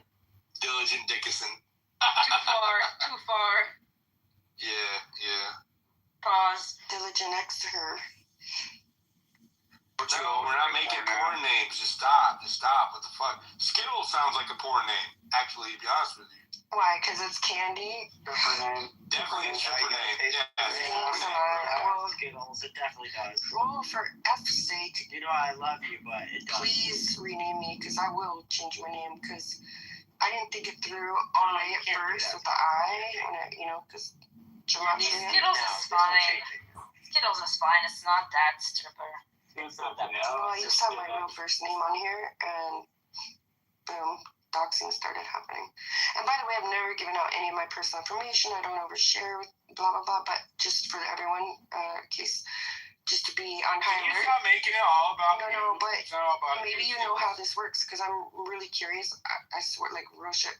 Diligent Dickinson. Too far. Yeah. Pause. Diligent next to her. No, we're not making porn names. Just stop. What the fuck? Skittles sounds like a porn name, actually, to be honest with you. Why? Because it's candy? Definitely a stripper name. Skittles, it definitely does. Well, for F's sake, You know I love you, but it does. please rename me, because I will change my name, because I didn't think it through all the way at first with the I, because gematria. Skittles is fine. Skittles is fine. It's not that stripper. It's not that Well, I used to have my real first name on here, and boom, doxing started happening. And by the way, I've never given out any of my personal information. I don't overshare with blah, blah, blah, but just for everyone, in case, just to be on high Can you alert. stop making it all about No, you? no, but It's not all about maybe you know how this works, because I'm really curious. I swear, like, real shit.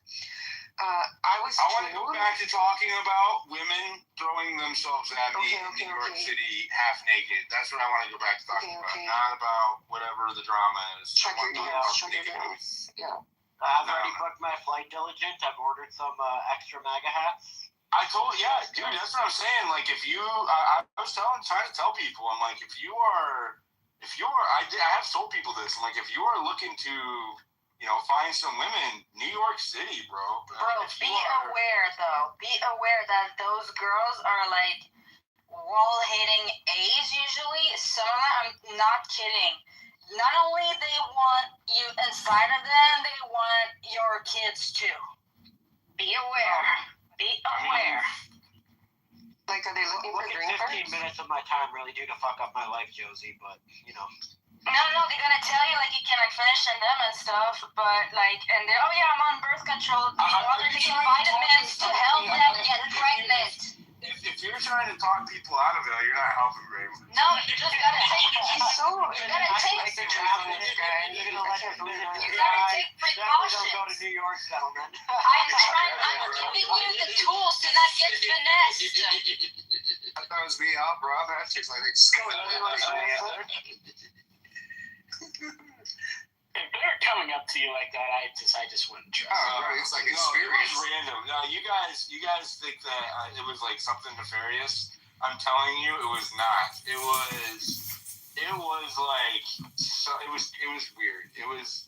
I was I want to go told- back to talking about women throwing themselves at me in New York City half naked. That's what I want to go back to talking about. Not about whatever the drama is. Check your I want to talk dance, about check your naked women. dance. Yeah. I've already booked my flight, Diligent. I've ordered some extra MAGA hats. Dude, that's what I'm saying. Like, if you, I was trying to tell people, I'm like, if you are, I have told people this. I'm like, if you are looking to, find some women, New York City, bro. Bro, be aware though. Be aware that those girls are like wall-hating A's usually. Some of them, I'm not kidding. Not only they want you inside of them, they want your kids too. Be aware. Be aware. Like, are they looking for green cards? 15 minutes of my time really do to fuck up my life, Josie, but, No, they're gonna tell you like you can like finish in them and stuff, but like, and they're, oh yeah, I'm on birth control. Meanwhile, they're taking vitamins to help them get pregnant. If you're trying to talk people out of it, you're not helping very much. No, you just gotta take. He's so. You gotta take. Like the travel this guy. You gotta take precautions. Go to New York, gentlemen. I'm giving you the tools to not get finessed. thought that was me out, bro. I've had chicks like that. Just go If they're coming up to you like that, I just wouldn't trust. Oh, bro, it's like No, it experience. was random. No, you guys think that it was like something nefarious. I'm telling you, it was not. It was like it was weird. It was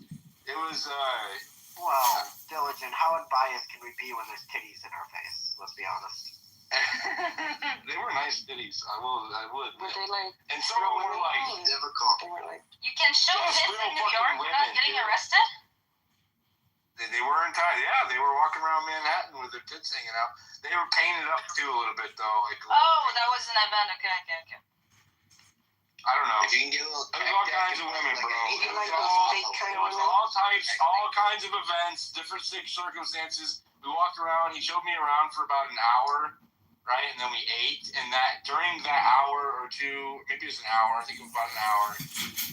Well, Diligent, how unbiased can we be when there's titties in our face? Let's be honest. they were nice titties. I would. Were they like? And some of them were like difficult. They were like. You can show Yes, tits real in New fucking York women, without getting dude. arrested? they weren't tied. Yeah, they were walking around Manhattan with their tits hanging out. They were painted up too a little bit though. Like Oh, that was an event. Okay. I don't know. If you can get a little. There's all kinds of women, bro. You like It those was fake kind it of was women? all kinds of events, different circumstances. We walked around. He showed me around for about an hour, right? And then we ate. And that during that hour or two, maybe it was an hour. I think it was about an hour,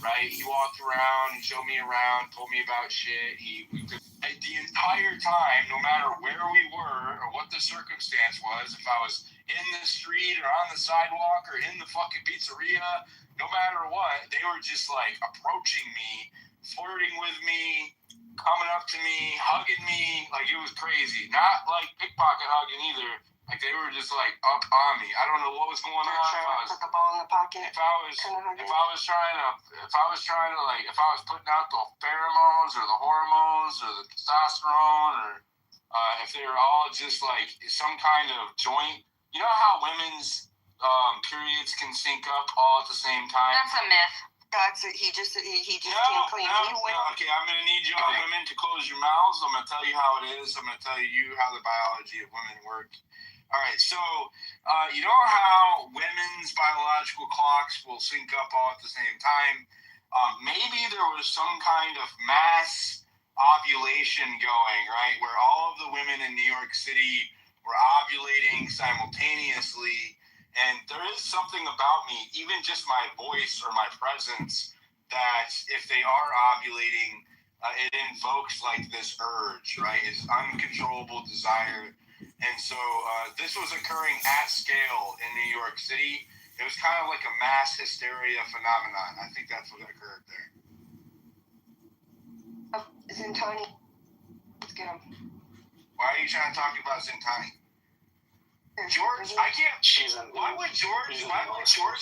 right? He walked around. He showed me around. Told me about shit. The entire time, no matter where we were or what the circumstance was, if I was in the street or on the sidewalk or in the fucking pizzeria, no matter what, they were just like approaching me, flirting with me, coming up to me, hugging me. Like it was crazy. Not like pickpocket hugging either. Like they were just like up on me. I don't know what was going on. Put the ball in the pocket. If I was trying to like, if I was putting out the pheromones or the hormones or the testosterone or if they were all just like some kind of joint. You know how women's periods can sync up all at the same time? That's a myth. That's it. He just came clean. Okay, I'm going to need you women to close your mouths. I'm going to tell you how it is. I'm going to tell you how the biology of women work. All right, so you know how women's biological clocks will sync up all at the same time? Maybe there was some kind of mass ovulation going, right, where all of the women in New York City were ovulating simultaneously. And there is something about me, even just my voice or my presence, that if they are ovulating, it invokes like this urge, right? It's uncontrollable desire. And so this was occurring at scale in New York City. It was kind of like a mass hysteria phenomenon. I think that's what occurred there. Zintani. Let's get him. Why are you trying to talk about Zintani? George, I can't. Why would George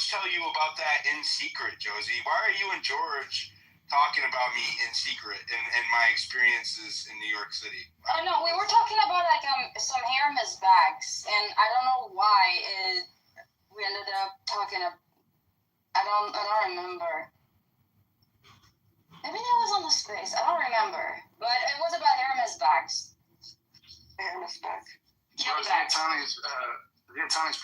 tell you about that in secret, Josie? Why are you and George talking about me in secret and my experiences in New York City? Oh no, we were talking about like some Hermes bags, and I don't know why we ended up talking. I don't remember. Maybe that was on the space. I don't remember, but it was about Hermes bags. Hermes bag. Zintani's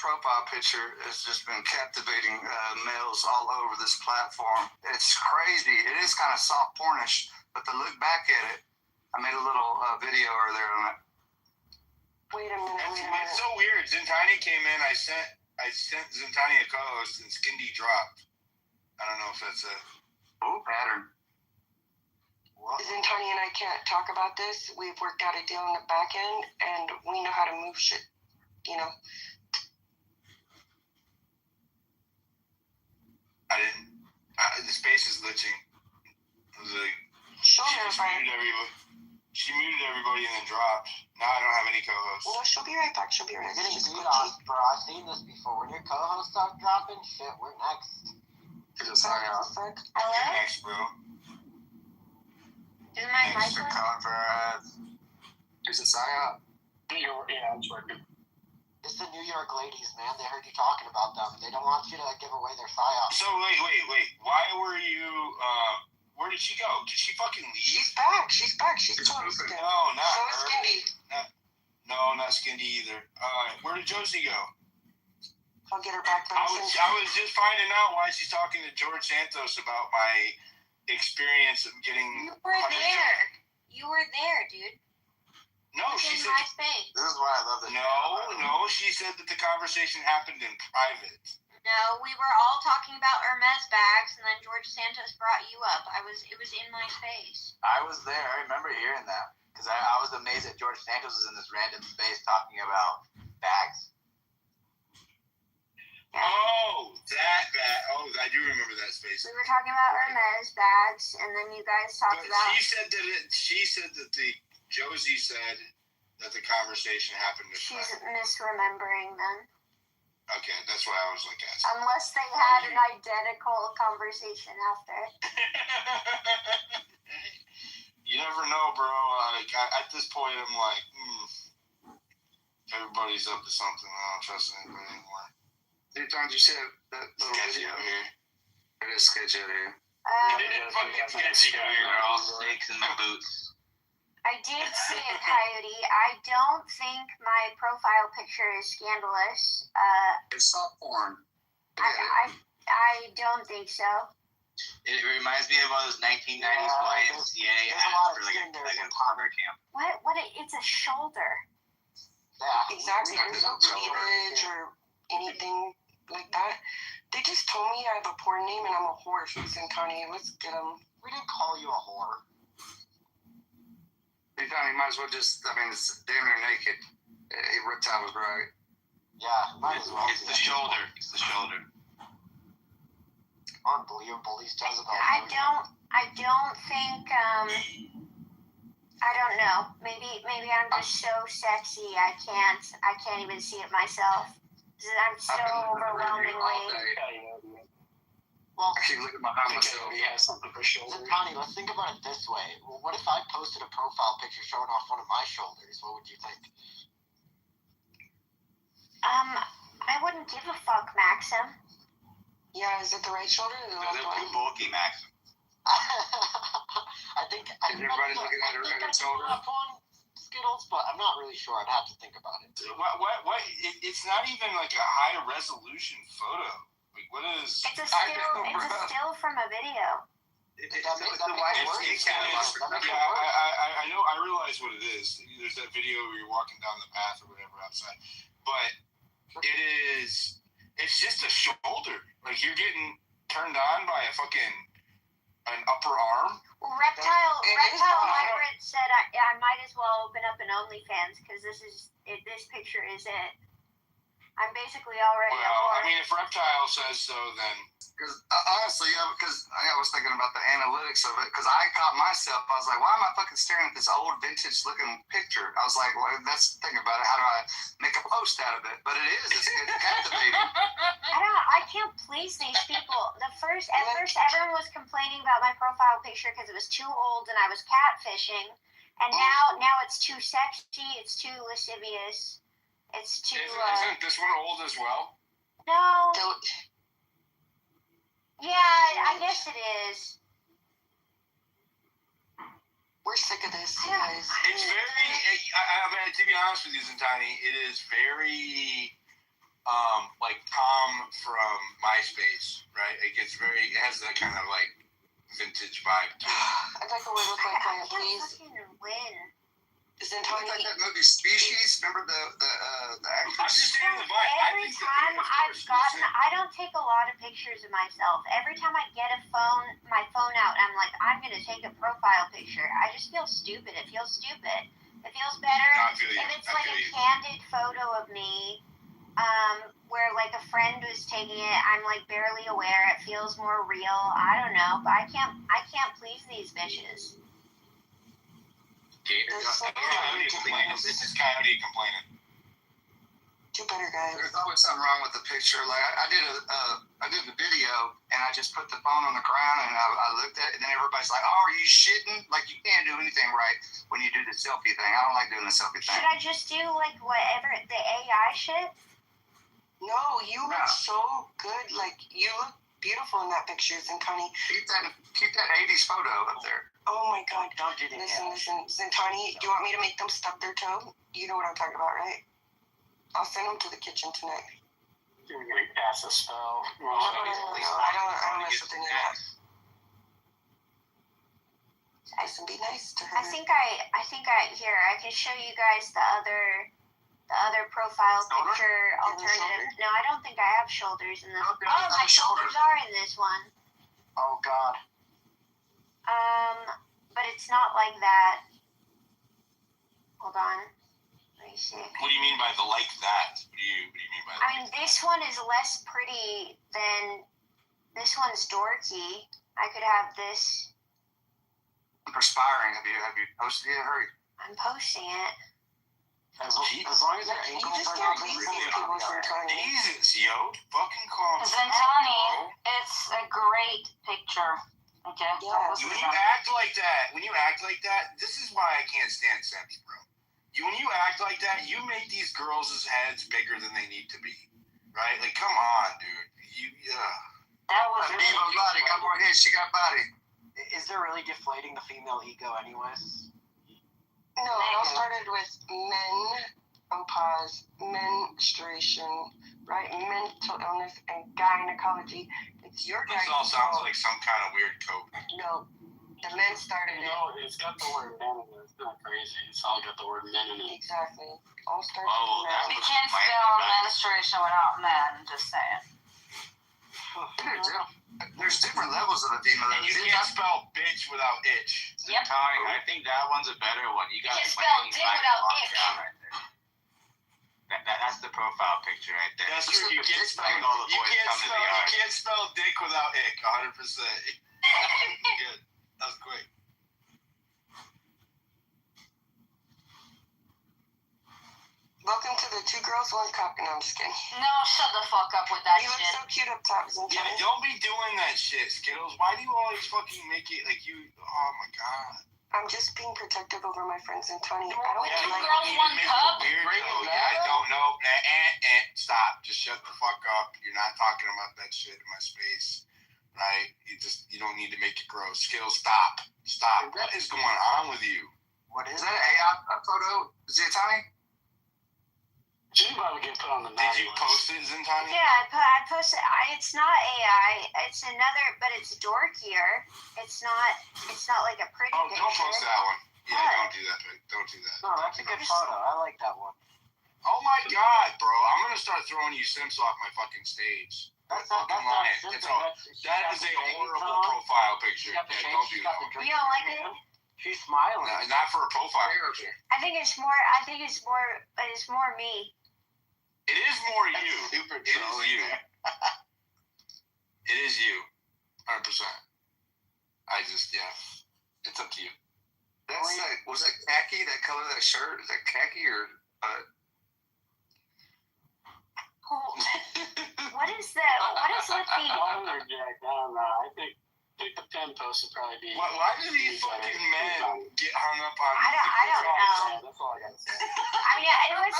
profile picture has just been captivating males all over this platform. It's crazy. It is kind of soft pornish, but to look back at it, I made a little video over there on it. Wait a minute. It's so weird. Zintani came in. I sent Zintani a co-host, and Skindy dropped. I don't know if that's a pattern. Zintani and I can't talk about this. We've worked out a deal on the back end, and we know how to move shit. You know. I didn't. The space is glitching. She muted everybody and then dropped. Now I don't have any co-hosts. No, she'll be right back. You're getting DDoS, bro. I've seen this before. When your co-hosts start dropping, shit, we're next. Next, bro. Is my Thanks for microphone? conference. There's a psyop. Yeah, it's working. It's the New York ladies, man. They heard you talking about them. They don't want you to give away their psyop. So wait. Why were you? Where did she go? Did she fucking leave? She's back. She's close. No, not her. Skindy. No, not Skindy either. Where did Josie go? I'll get her back. I was just finding out why she's talking to George Santos about my experience of getting. You were there. You were there, dude. No, she said. My space. This is why I love this. No, she said that the conversation happened in private. No, we were all talking about Hermes bags, and then George Santos brought you up. It was in my space. I was there. I remember hearing that because I was amazed that George Santos was in this random space talking about bags. Oh, that bag. Oh, I do remember that space. We were talking about Hermes bags, and then you guys talked But about. she said that Josie said that the conversation happened. She's misremembering then. Okay, that's why I was like asking. Unless they had an identical conversation after. You never know, bro. Like at this point, I'm like, everybody's up to something. I don't trust anybody anymore. Hey, John, did you see that little Sketchy video? out here. It is sketchy out here. Fucking sketchy out here. They're all snakes in my boots. I did see it, Coyote. I don't think my profile picture is scandalous. It's soft porn. I don't think so. It reminds me of one of those 1990s YMCA ads for like a summer camp. What? It's a shoulder. Yeah. Exactly. There's no cleavage or anything like that. They just told me I have a porn name and I'm a whore from Santani. Let's get them. We didn't call you a whore. Hey, Johnny, you might as well just, it's damn near naked. Reptile was right. Yeah, might as well. It's the shoulder. It's the shoulder. Unbelievable. These Jezebels. I don't think. I don't know. Maybe I'm just so sexy. I can't even see it myself. I'm so overwhelmingly. Well, I keep looking behind myself. He has something for shoulder. Connie, let's think about it this way. Well, what if I posted a profile picture showing off one of my shoulders? What would you think? I wouldn't give a fuck, Maxim. Yeah, is it the right shoulder or the left They're too one? bulky, Max. I think everybody looking at her shoulder? Skittles, but I'm not really sure. I'd have to think about it. What? It's not even like a high resolution photo. Like, what is? It's a still from a video. I know. I realize what it is. There's that video where you're walking down the path or whatever outside, but it's just a shoulder. Like you're getting turned on by an upper arm. Well, Reptile Hybrid said I might as well open up an OnlyFans because this picture is it. I'm basically already a whore. I mean, if Reptile says so, then. Because honestly, because I was thinking about the analytics of it. Because I caught myself, I was like, why am I fucking staring at this old vintage-looking picture? I was like, well, let's think about it. How do I make a post out of it? But it's captivating. I can't please these people. At first, everyone was complaining about my profile picture because it was too old and I was catfishing. And now it's too sexy. It's too lascivious. It's too. Isn't this one old as well? No. Yeah, I guess it is. We're sick of this, you guys. It's very. I mean, to be honest with you, Zintani, it is very, like Tom from MySpace, right? It has that kind of like vintage vibe to it. I'd like a word with my client, please. I can't fucking win. Zintani. Like that movie Species. Remember the actress? I'm just saying the vibe. Every time I don't take a lot of pictures of myself. Every time I get my phone out, I'm like, I'm gonna take a profile picture. I just feel stupid. It feels stupid. It feels better if it's like a candid photo of me, where like a friend was taking it. I'm like barely aware. It feels more real. I don't know, but I can't please these bitches. This is Coyote complaining. Do better, guys. There's always something wrong with the picture. Like I did the video and I just put the phone on the ground and I looked at it and then everybody's like, "Oh, are you shitting? Like you can't do anything right when you do the selfie thing." I don't like doing the selfie thing. Should I just do like whatever the AI shit? No, you look so good. Like you look beautiful in that picture, Zintani. Keep that 80s photo up there. Oh my God! Don't do that. Listen, Zintani. Do you want me to make them stub their toe? You know what I'm talking about, right? I'll send them to the kitchen tonight. You're gonna pass a spell. No, I don't mess with any of that. Listen, be nice to her. I think I can show you guys the other profile picture alternative. No, I don't think I have shoulders in this. Oh, my shoulders are in this one. Oh God. But it's not like that. Hold on. Let me me see. What do you mean by the like that? What do you mean by that? I mean, this one is less pretty than this one's dorky. I could have this. I'm perspiring. Have you posted it? Hurry. I'm posting it. As long as your ankles are not Jesus, yo. Fucking calm down, Zentani, bro. it's a great picture. Okay. Yes. When you act like that, this is why I can't stand Sims, bro. When you act like that, you make these girls' heads bigger than they need to be, right? Like, come on, dude. That was body. Got more hits. She got body. Is there really deflating the female ego, anyways? No, it all started with menopause, menstruation, right? Mental illness and gynecology. It's your This all sounds like some kind of weird code. No, the men started it. No, it's got the word men in it. It's not crazy. It's all got the word men in it. Exactly. All started Oh, with that men. You can't spell menstruation without men, just saying. There's different levels of the female. And you can't spell bitch without itch. Yep. Tommy, I think that one's a better one. You got You can spell dick without ick. That's the profile picture right there. That's true. You can't spell all the boys come to the yard. You can't spell dick without ick. 100%. Good. That was quick. Welcome to the Two Girls, One Cup. No, I'm just kidding. No, shut the fuck up with that You look shit. so cute up top, isn't Yeah, it? don't be doing that shit, Skittles. Why do you always fucking make it like you? Oh my god. I'm just being protective over my friends and Tony. I don't Yeah, you Two like Girls, need One to make Cup? it weird, Bring though. it Yeah, I back? don't know. Stop. Just shut the fuck up. You're not talking about that shit in my space, right? You don't need to make it gross. Skittles, stop. What is going on with you? What is Is that an AI photo? Is it Tommy? She's about to get put on the Did you post it, Zentani? Yeah, I posted. It's not AI. It's another, but it's dorkier. It's not like a pretty Oh, picture. don't post that one. Yeah, What? don't do that. Don't do that. No, that's a good photo. I like that one. Oh my god, bro! I'm gonna start throwing you simps off my fucking stage. That's not lying. simple. That is a horrible profile picture. Yeah, don't do that one. You don't like it? She's smiling. No, not for a profile picture. I think it's more. It's more me. It is more you. Super It is you. It is you. 100%. It's up to you. That's like, was that khaki? That color of that shirt? Is that khaki or? What is that? What is with the? I think the pen post would probably be. Why do these fucking men get hung up on? I don't know. That's all I gotta say. I mean, it was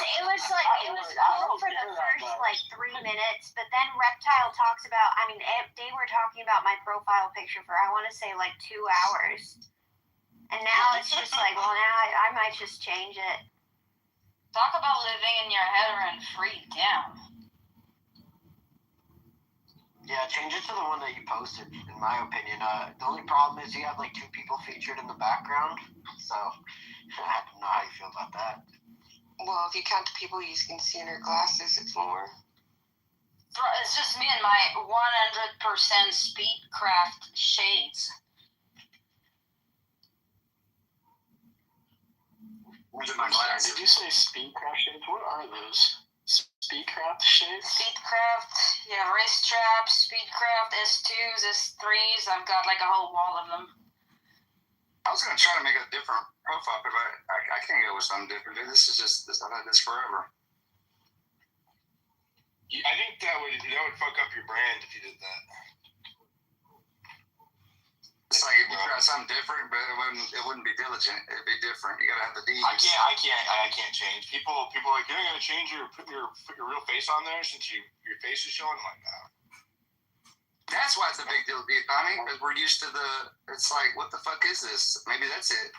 cool for the first like 3 minutes, but then Reptile talks about. I mean, they were talking about my profile picture for I want to say like 2 hours, and now it's just like, well, now I might just change it. Talk about living in your head and free down. Yeah, change it to the one that you posted, in my opinion. The only problem is you have like 2 people featured in the background, so I don't know how you feel about that. Well, if you count the people you can see in her glasses, it's more. It's just me and my 100% Speedcraft shades. Did you say Speedcraft shades? What are those? Speedcraft shades? Speedcraft, yeah, race traps, Speedcraft, S2s, S3s. I've got like a whole wall of them. I was gonna try to make a different profile, but I can't go with something different. This is just this. I've had this forever. I think that would fuck up your brand if you did that. It's like if you try something different, but it wouldn't be diligent. It'd be different. You gotta have the D's. I can't change. People are like, you're not gonna change your real face on there since your face is showing. I'm like, nah. That's why it's a big deal to be Tommy, because we're used to it's like, what the fuck is this? Maybe that's it.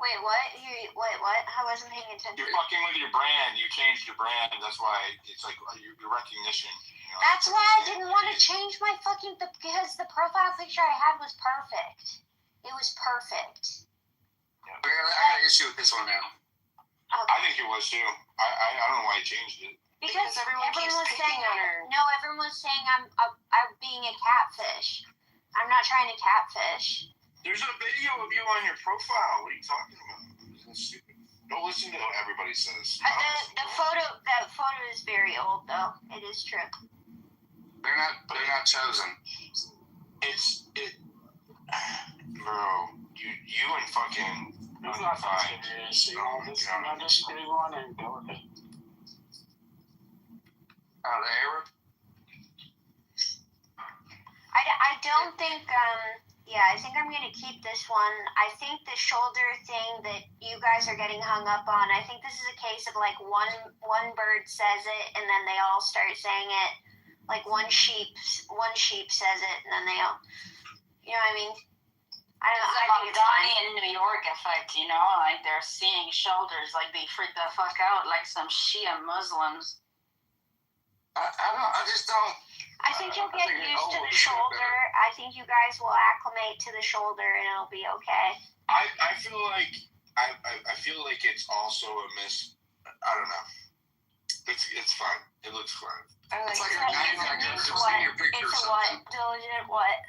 Wait, what? Wait, what? I wasn't paying attention. You're fucking with your brand. You changed your brand. That's why it's like your recognition. You know? That's why I didn't want to change my because the profile picture I had was perfect. It was perfect. Yeah. I got an issue with this one now. Okay. I think it was too. I don't know why you changed it. Because everyone keeps was picking saying on her. No, everyone was saying I'm being a catfish. I'm not trying to catfish. There's a video of you on your profile. What are you talking about? Isn't it stupid? Don't listen to what everybody says. The photo is very old though. It is true. They're not chosen. Bro, you and fucking. It's not that serious. You know, just big one and go with it. The Arab. I don't think I think I'm gonna keep this one. I think the shoulder thing that you guys are getting hung up on, I think this is a case of like one bird says it and then they all start saying it. Like one sheep says it and then they all, you know what I mean? I don't know. I think it's Donnie fine. in New York effect, you know, like they're seeing shoulders, like they freak the fuck out, like some Shia Muslims. I just don't. I think you'll get used to the shoulder. I think you guys will acclimate to the shoulder and it'll be okay. I feel like it's also a miss. I don't know. It's fine. It looks fine. It's like It's a what? Diligent what?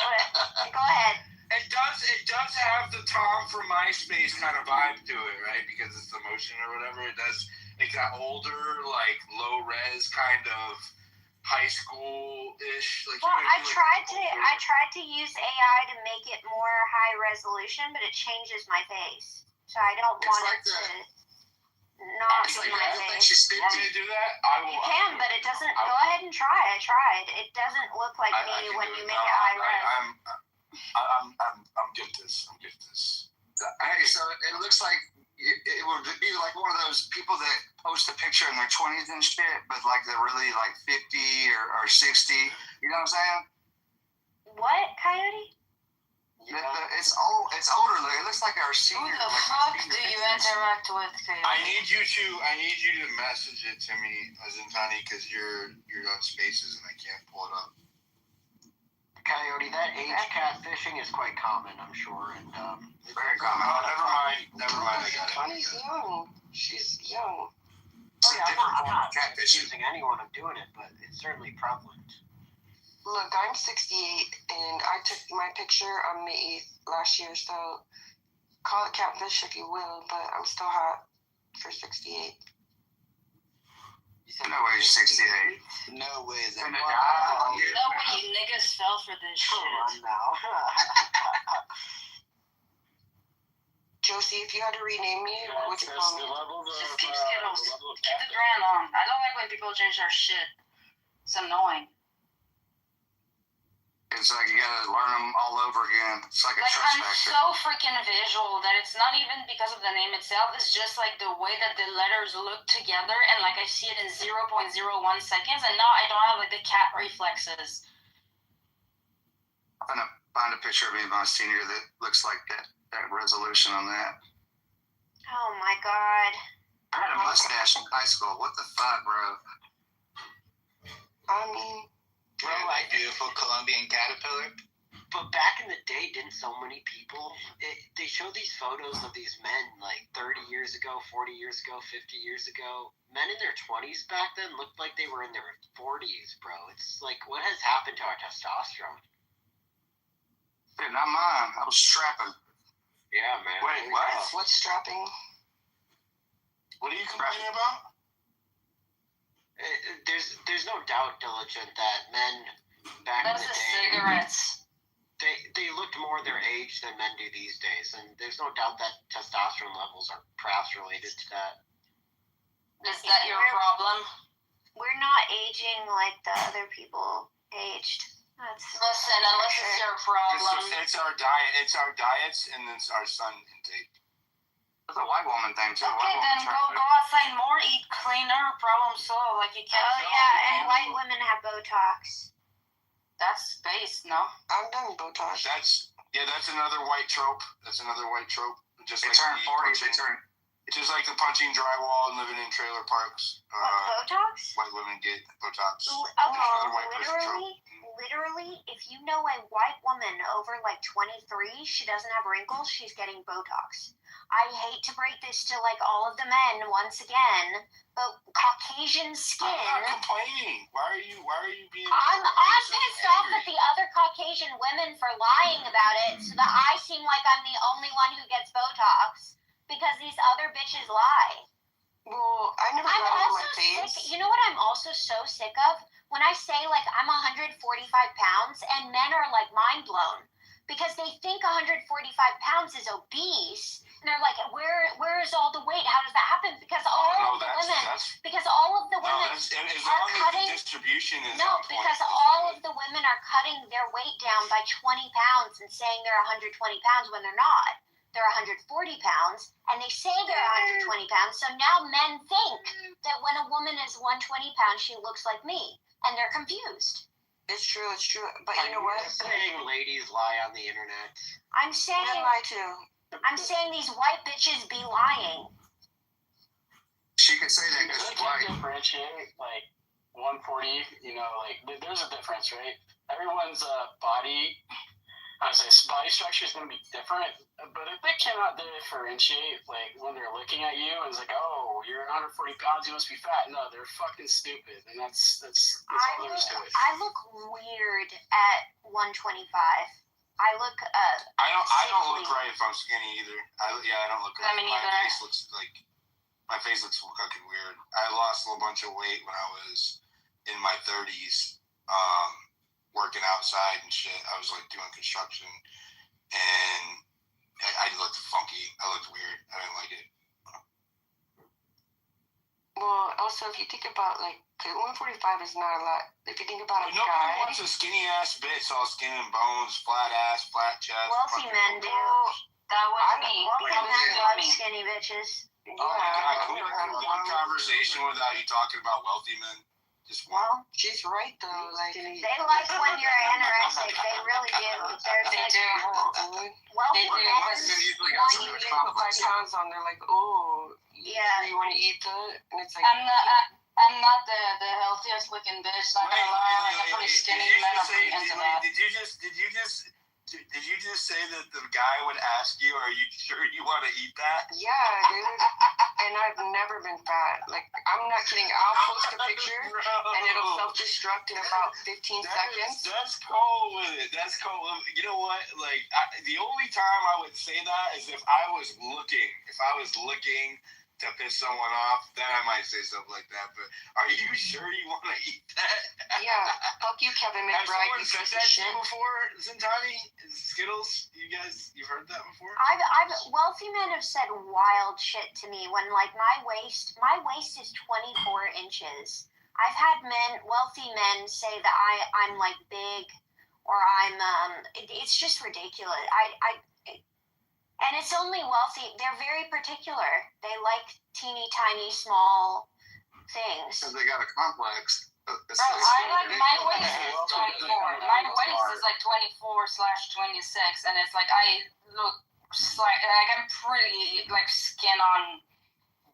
What? Go ahead. It does have the Tom from MySpace kind of vibe to it, right? Because it's the motion or whatever. It does. Like that older, like low res kind of high school-ish. Like, Well, I tried to use AI to make it more high resolution, but it changes my face, so I don't want it to not see my face. You want me to do that? I will. You can, but it doesn't. Go ahead and try. I tried. It doesn't look like me when you make it high res. I'm good at this. Hey, so it looks like it would be like one of those people that post a picture in their 20s and shit, but like they're really like 50 or 60. You know what I'm saying? What, Coyote? It's older. It looks like our senior. Who the fuck do you interact with, Coyote? I need you to message it to me, Azantani, because you're on Spaces and I can't pull it up. Coyote, that age catfishing is quite common, I'm sure, and very common. Oh, never mind. I got it. Connie's young. She's young. I'm not accusing anyone of doing it, but it's certainly prevalent. Look, I'm 68, and I took my picture on May 8th last year, so call it catfish if you will, but I'm still hot for 68. No way, 68. No way is that. No way you niggas fell for this shit. Come on now. Josie, if you had to rename me, what would you call me? Just keep Skittles. Keep the brand on. I don't like when people change their shit. It's annoying. It's like you gotta learn them all over again. It's like a trust I'm factor. so freaking visual that it's not even because of the name itself. It's just like the way that the letters look together, and like I see it in 0.01 seconds, and now I don't have like the cat reflexes. I'm gonna find a picture of me and my senior that looks like that resolution on that. Oh my god. I had a mustache in high school. What the fuck, bro? I mean, bro, like beautiful Colombian caterpillar. But back in the day, didn't so many people, they show these photos of these men like 30 years ago, 40 years ago, 50 years ago. Men in their 20s back then looked like they were in their 40s, bro. It's like, what has happened to our testosterone? Dude, not mine. I was strapping. Yeah, man. Wait, what? What's strapping? What are you complaining about? There's no doubt, Diligent, that men back in the day, cigarettes. They looked more their age than men do these days, and there's no doubt that testosterone levels are perhaps related to that. Is that your problem? We're not aging like the other people aged. Listen, unless it's your problem. It's our diet. It's our diets, and it's our sun intake. It's a white woman thing too. Okay, then go outside more, eat cleaner, problem solved. Like you can't. Oh yeah, and white women have Botox. That's space, no? I'm done with Botox. That's another white trope. Just they like turn 40. Just like the punching drywall and living in trailer parks. Botox? White women get Botox. Okay, literally, literally, if you know a white woman over like 23, she doesn't have wrinkles, she's getting Botox. I hate to break this to like all of the men once again, but Caucasian skin. I'm not complaining. Why are you being? I'm pissed off at the other Caucasian women for lying about it, so that I seem like I'm the only one who gets Botox because these other bitches lie. Well, I never I'm got it on also my face. sick. You know what I'm also so sick of? When I say like I'm 145 pounds and men are like mind blown because they think 145 pounds is obese and they're like, where is all the weight? How does that happen? Because all of the women are cutting. The distribution is No, because all of the women are cutting their weight down by 20 pounds and saying they're 120 pounds when they're not. They're 140 pounds, and they say they're 120 pounds. So now men think that when a woman is 120 pounds, she looks like me, and they're confused. It's true. But you know what? Saying ladies lie on the internet. I'm saying Men lie too. I'm saying these white bitches be lying. She could say that because I she's can't white. differentiate like 140. You know, like there's a difference, right? Everyone's body. I would say body structure is going to be different, but if they cannot differentiate, like when they're looking at you, and it's like, oh, you're 140 pounds, you must be fat. No, they're fucking stupid, and that's all there is to it. I look weird at 125. I look. I don't look right if I'm skinny either. I don't look right. My face looks fucking weird. I lost a bunch of weight when I was in my 30s. Working outside and shit. I was like doing construction and I looked funky. I looked weird. I didn't like it. Well, also, if you think about, like, 145 is not a lot. If you think about a Nobody guy... wants a skinny ass bitch, all skin and bones, flat ass, flat chest. Wealthy men do. That was me. Wealthy men love skinny bitches. Oh my God, can we have one conversation without you talking about wealthy men? Just one. Well, she's right, though. Like, they like when you're anorexic. They really do. They do. Wealthy men want you they put 5 pounds on. They're like, oh, yeah, you want to eat that? And it's like, I'm not the healthiest looking bitch. Not gonna lie, like I'm pretty skinny. Men are pretty into that. Did you just say that the guy would ask you, "Are you sure you want to eat that?" Yeah, dude. And I've never been fat. Like, I'm not kidding. I'll post a picture and it'll self-destruct in about 15 seconds. That's cool with it. That's cool. You know what? Like, the only time I would say that is if I was looking. If I was looking to piss someone off, then I might say something like that. But are you sure you want to eat that? Yeah. Fuck you, Kevin McBride. Has someone said that to you before, Zintani? Skittles? You've heard that before? Wealthy men have said wild shit to me when, like, my waist is 24 inches. I've had wealthy men say that I'm like big, or I'm it's just ridiculous. And it's only wealthy. They're very particular. They like teeny tiny small things. Because they got a complex. Bro, my waist is 24. My waist is like 24/26, and it's like I look like I'm pretty like skin on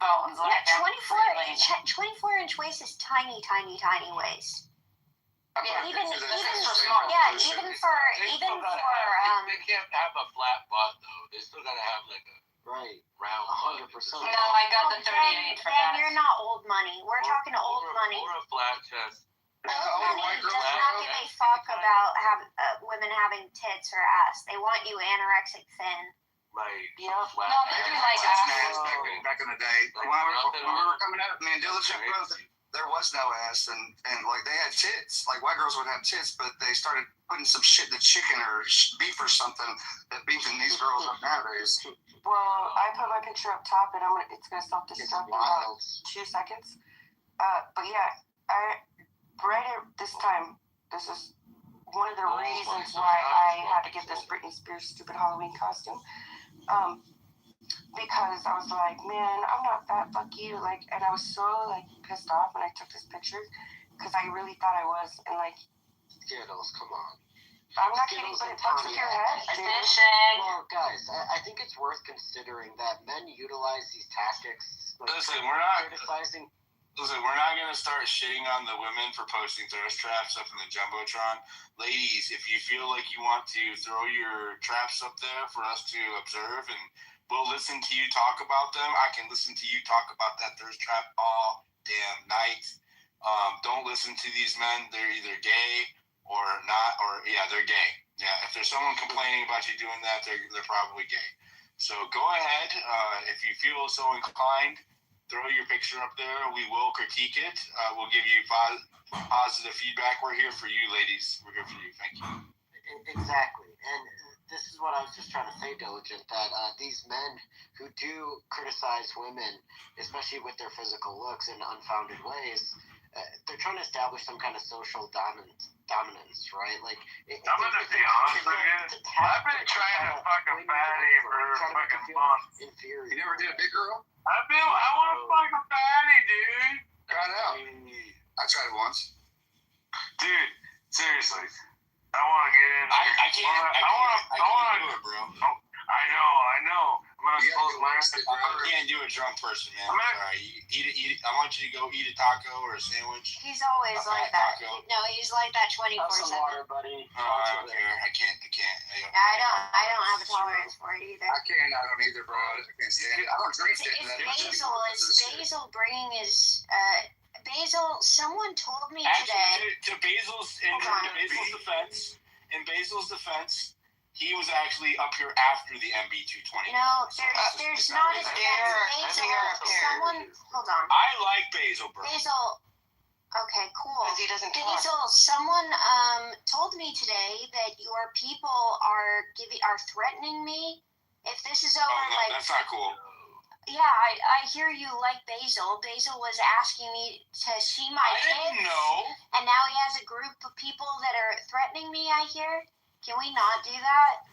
bones. Like, yeah, 24 inch waist is tiny waist. Yeah, even for they can't have a flat butt though. They still gotta have like a round 100%. No, I got the 38 for that. Then you're not old money. We're talking old money. Or a flat chest. Old money does not give a fuck about women having tits or ass. They want you anorexic thin. Right. Yeah. No, they do like ass. Back in the day, when we were coming out, man, diligent growth. There was no ass, and like they had tits. Like white girls would have tits, but they started putting some shit in the chicken or beef or something that beefing these girls up nowadays. Well, I put my picture up top, and it's gonna self-destruct in about 2 seconds. But yeah, right at this time, this is one of the reasons why I had to get this Britney Spears stupid Halloween costume. Because I was like, man, I'm not fat, fuck you. Like, and I was so like pissed off when I took this picture because I really thought I was. And like, Skittles, come on. I'm not kidding, but it fucks with your head. Well, guys, I think it's worth considering that men utilize these tactics. Like, listen, we're not criticizing. Listen, we're not going to start shitting on the women for posting thirst traps up in the Jumbotron. Ladies, if you feel like you want to throw your traps up there for us to observe and we'll listen to you talk about them, I can listen to you talk about that thirst trap all damn night. Don't listen to these men. They're either gay or not, or yeah, they're gay. Yeah, if there's someone complaining about you doing that, they're probably gay. So go ahead. If you feel so inclined, throw your picture up there. We will critique it. We'll give you positive feedback. We're here for you, ladies. We're here for you. Thank you. Exactly. And this is what I was just trying to say, Diligent, that these men who do criticize women, especially with their physical looks in unfounded ways, they're trying to establish some kind of social dominance, right? Like, I'm gonna be honest with you. I've been trying to fuck a fatty for fucking months. Inferior. You never did a big girl? I want to fuck a fatty, dude. Try it out. I tried it once. Dude, seriously. I want to get in there. I can't do it, bro. I know. I'm gonna close my eyes. I can't do a drunk person, man. I'm sorry. Eat it. I want you to go eat a taco or a sandwich. He's always like that. Taco. No, he's like that 24/7. Have some water, buddy. I don't care. I can't. I don't have a tolerance for it either. I don't either, bro. I can't stand it. I don't drink it. Basil bringing his Basil, someone told me today. To Basil's defense, he was actually up here after the MB220. No, there's not a Basil. Someone, hold on. I like Basil, bro. Basil. Okay, cool. He doesn't Basil, someone told me today that your people are threatening me. If this is over, that's not cool. Yeah, I hear you like Basil. Basil was asking me to see my kids. I didn't know. And now he has a group of people that are threatening me, I hear. Can we not do that?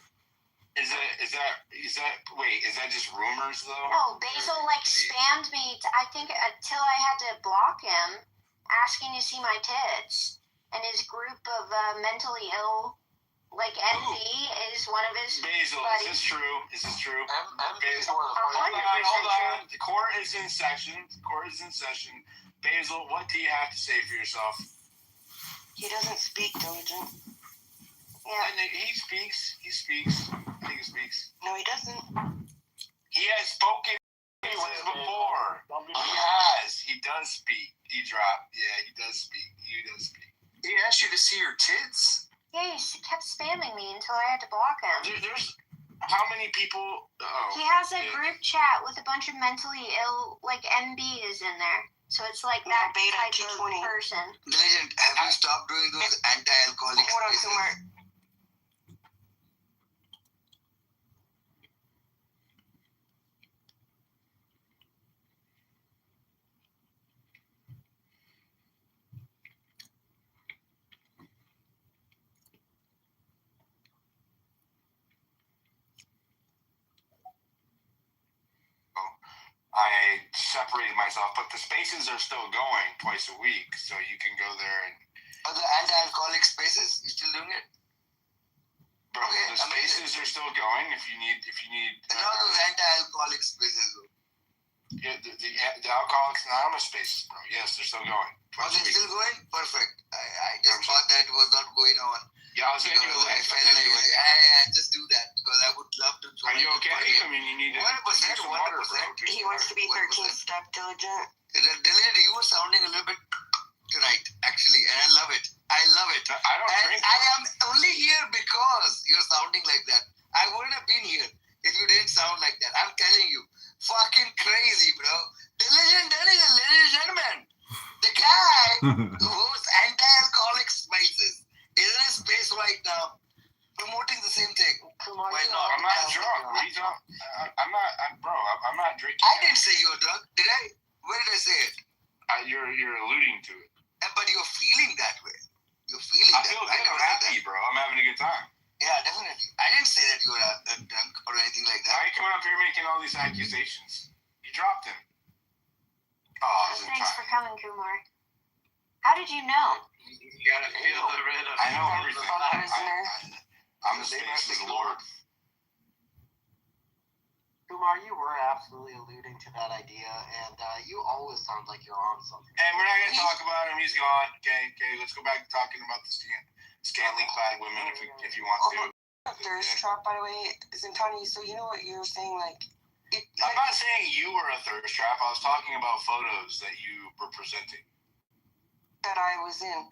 Is that just rumors though? No, Basil spammed me, I think, until I had to block him, asking to see my tits. And his group of mentally ill, Envy, is one of his Basil, buddies. Is this true? Basil, hold on. The court is in session. Basil, what do you have to say for yourself? He doesn't speak, Diligent. Yeah. And he speaks. I think he speaks. No, he doesn't. He has spoken before. He does speak. He dropped. Yeah, he does speak. He asked you to see your tits? Yeah, he kept spamming me until I had to block him. There's how many people? He has a group chat with a bunch of mentally ill, MB is in there. So it's like that type of person. Legend, have you stopped doing those anti-alcoholic spaces? I separated myself, but the spaces are still going twice a week, so you can go there and. Are the anti-alcoholic spaces? You still doing it? Bro, the spaces are still going. If you need. And all those anti-alcoholic spaces, though. Yeah, the Alcoholics Anonymous spaces, bro. Yes, they're still going. Are they still going? Perfect. I just thought that it was not going on. Yeah, I was going to do it. I felt like just do that because I would love to join. Are you okay? I mean, you need to. 100%. He wants to be 13th step Diligent. Diligent, you were sounding a little bit tonight, actually, and I love it. I don't drink. I am only here because you're sounding like that. I wouldn't have been here if you didn't sound like that. I'm telling you. Fucking crazy, bro. Diligent, ladies and gentlemen. The guy who hosts anti-alcoholic spaces is in a space right now promoting the same thing. Why not? I'm not drunk. What are you talking? I'm not drinking. I didn't say you were drunk, did I? Where did I say it? You're alluding to it. But you're feeling that way. I feel good. I'm happy, bro. I'm having a good time. Yeah, definitely. I didn't say that you were drunk or anything like that. Why are you coming up here making all these accusations? You dropped him. Oh, thanks for coming, Kumar. How did you know? You gotta feel the rhythm. I know everything. I'm the space's lord. Kumar, you were absolutely alluding to that idea, and you always sound like you're on something. And we're not going to talk about him. He's gone. Okay. Let's go back to talking about the scantily clad women if you want to. Thirst trap, by the way, Zintani. So you know what you're saying, like. I'm not saying you were a thirst trap. I was talking about photos that you were presenting. That I was in.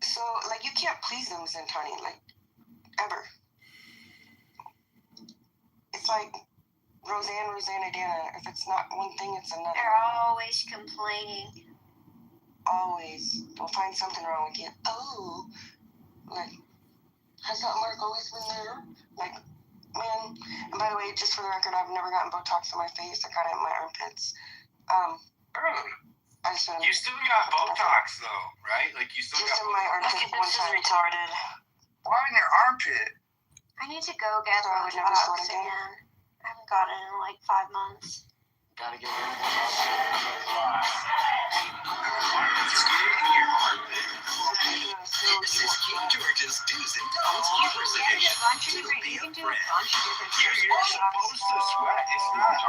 So, like, you can't please them, Zintani, like, ever. It's like Rosanna, Dana. If it's not one thing, it's another. They're always complaining. Always. They'll find something wrong with you. Oh, like, has that mark always been there? Like, man. And by the way, just for the record, I've never gotten Botox in my face. I got it in my armpits. You still got Botox though, right? Like you still just got. In my armpit. This is retarded. Why in your armpit? I need to go get Botox again. I haven't got it in like 5 months. Gotta get rid of Botox. This is King George's Do's and Don'ts Keepers Edition. You can do a bunch of different You're supposed to sweat. It's not.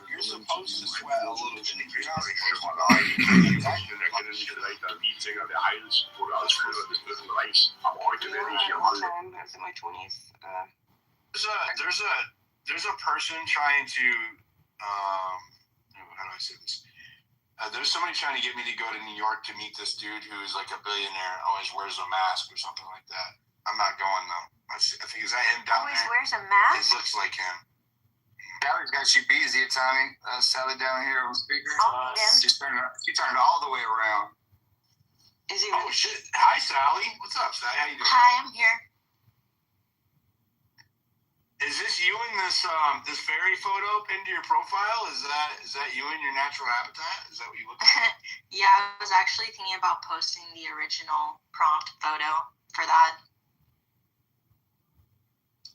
You're supposed to sweat a little bit. You're not That's in my 20s. There's a person trying to how do I say this? There's somebody trying to get me to go to New York to meet this dude who's like a billionaire, always wears a mask or something like that. I'm not going though. I think is that him down always there? Wears a mask? It looks like him. Sally's got you busy, Tommy. Sally down here on speaker. She turned all the way around. Is he? Oh shit! Hi, Sally. What's up, Sally? How you doing? Hi, I'm here. Is this you in this fairy photo pinned to your profile? Is that you in your natural habitat? Is that what you look like? Yeah, I was actually thinking about posting the original prompt photo for that.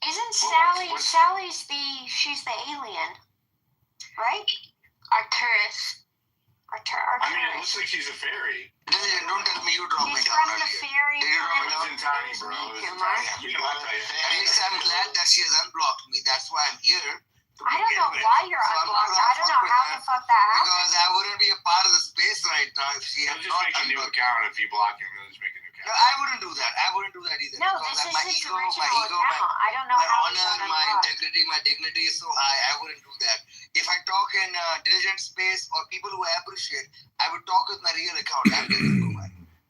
Isn't Sally? She's the alien, right? Arcturus. I mean, it looks like she's a fairy. Don't tell me you dropped me She's down. from the fairy planet. It was in tiny, bro. You know what I tell you. At least I'm glad that she has unblocked me. That's why I'm here. I don't know why you're unblocked. I don't know how the fuck that happened. Because I wouldn't be a part of the space right now if she had just make a new account if you block him. He'll just make a new account. No, I wouldn't do that. either. No, because this is my his ego, original account. I don't know my how honor, my integrity, my dignity is so high. I wouldn't do that. If I talk in diligent space or people who I appreciate, I would talk with my real account.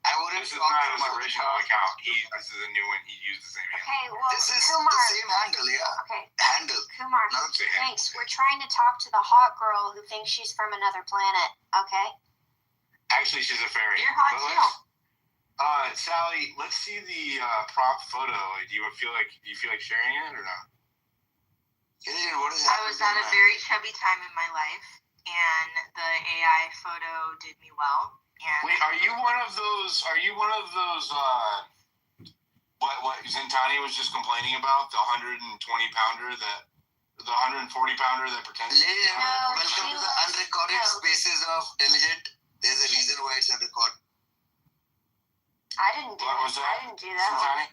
I wouldn't This is talk not to his my original account. This is a new one. He used the same handle. Okay, well, this is Kumar. the same handle, yeah. Okay. Handle. Kumar, Not the handle. thanks. We're trying to talk to the hot girl who thinks she's from another planet. Okay. Actually, she's a fairy. You're hot too. Sally, let's see the prompt photo. Do you feel like sharing it or not? I was at a very chubby time in my life, and the AI photo did me well. And wait, are you one of those? What Zintani was just complaining about? The 120-pounder the 140-pounder that pretends. Welcome to the unrecorded spaces of Diligent. There's a reason why it's unrecorded. I didn't do that. I didn't do that one.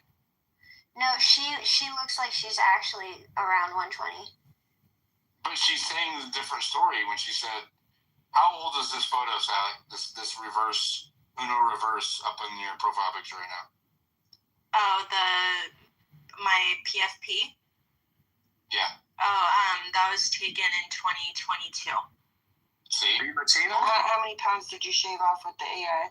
No, she looks like she's actually around 120. But she's saying a different story when she said, "How old is this photo, Sally? This reverse Uno reverse up in your profile picture right now." Oh, my PFP. Yeah. Oh, that was taken in 2022. See, are you Latina? How many pounds did you shave off with the AI?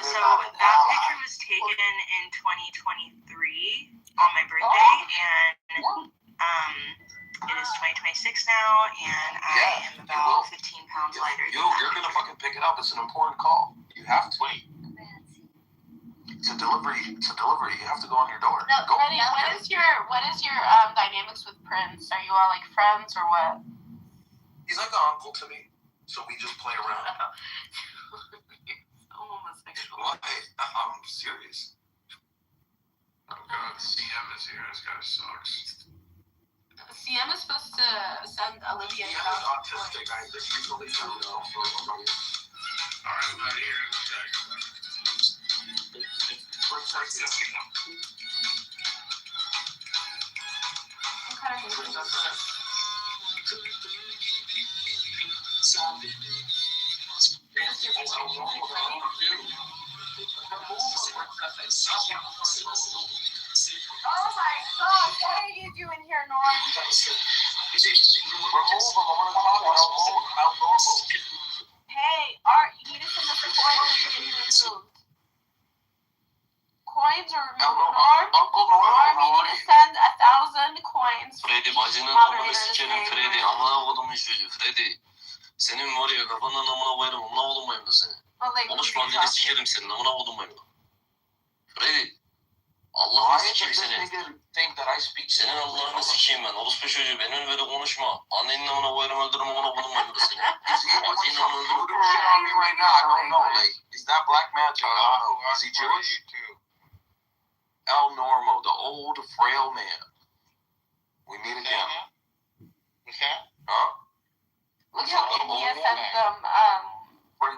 So that picture was taken in 2023 on my birthday, and it is 2026 now, and I am about 15 pounds lighter. You're gonna fucking pick it up. It's an important call. You have to wait. It's a delivery. You have to go on your door. No, go. Freddie, what is your dynamics with Prince? Are you all like friends or what? He's like an uncle to me, so we just play around. Homosexual. Why? I'm serious. Oh god, CM is here. This guy sucks. CM is supposed to send Olivia. CM is autistic. I just recently found out. Alright, I'm not here. Oh my God! What are you doing here, Norm? Hey, Art, you need to send us the coins to get removed. Coins are removed. Norm, you need to send 1,000 coins. Freddy bacının amını sikerim Freddy. Amına kodumun çocuğu Freddy. Senin var ya kafanın amına koyarım. Amına kodumayım da seni. Konuşma anneni sikerim senin amına kodumayım da. Freddy. Allah'ını sikeyim seni. Senin Allah'ını sikeyim ben. Orospu çocuğu benimle böyle konuşma. Annenin amına koyarım öldürürüm amına kodumayım da seni. Senin amına öldürürüm. Is that black magic? Is he Jewish? El Normo, the old frail man. We meet again. Okay. Huh? Look how India sent them.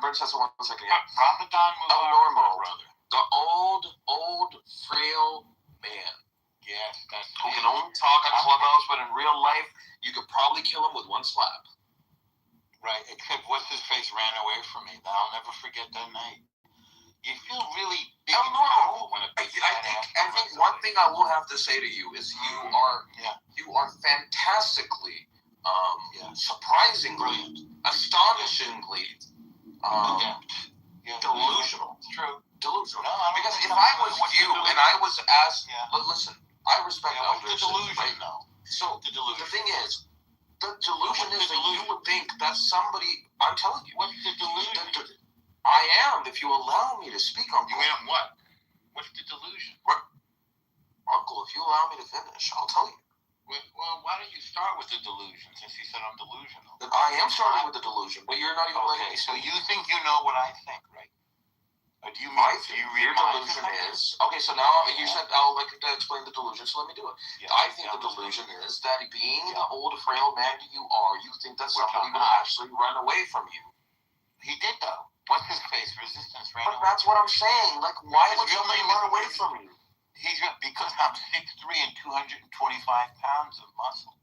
Brent says 1 second. Yeah. Ramadan El Normo, brother. The old frail man. Yes, that's who can only talk on Clubhouse, but in real life, you could probably kill him with one slap. Right, except what's his face ran away from me. I'll never forget that night. You feel really big and powerful when a big I think one thing I will have to say to you is you are fantastically, surprisingly, astonishingly, delusional. True. Delusional. No, because if I was you and I was asked, but listen, I respect elders right now. So the thing is, the delusion is that you would think that somebody. I'm telling you. What's the delusion? I am. If you allow me to speak, Uncle. You am what? What's the delusion? Uncle, if you allow me to finish, I'll tell you. Well, why don't you start with the delusion, since you said I'm delusional? I am starting with the delusion, but you're not even letting me. So you think you know what I think, right? Or do you mean your delusion is okay? So now you said I'll like to explain the delusion. So let me do it. Yeah, I think the delusion is that being the old frail man that you are, you think that somebody would actually run away from you. He did though. What's his face? Resistance ran away. That's what I'm saying. Like, why would somebody run away from you? Because I'm 6'3" and 225 pounds of muscle,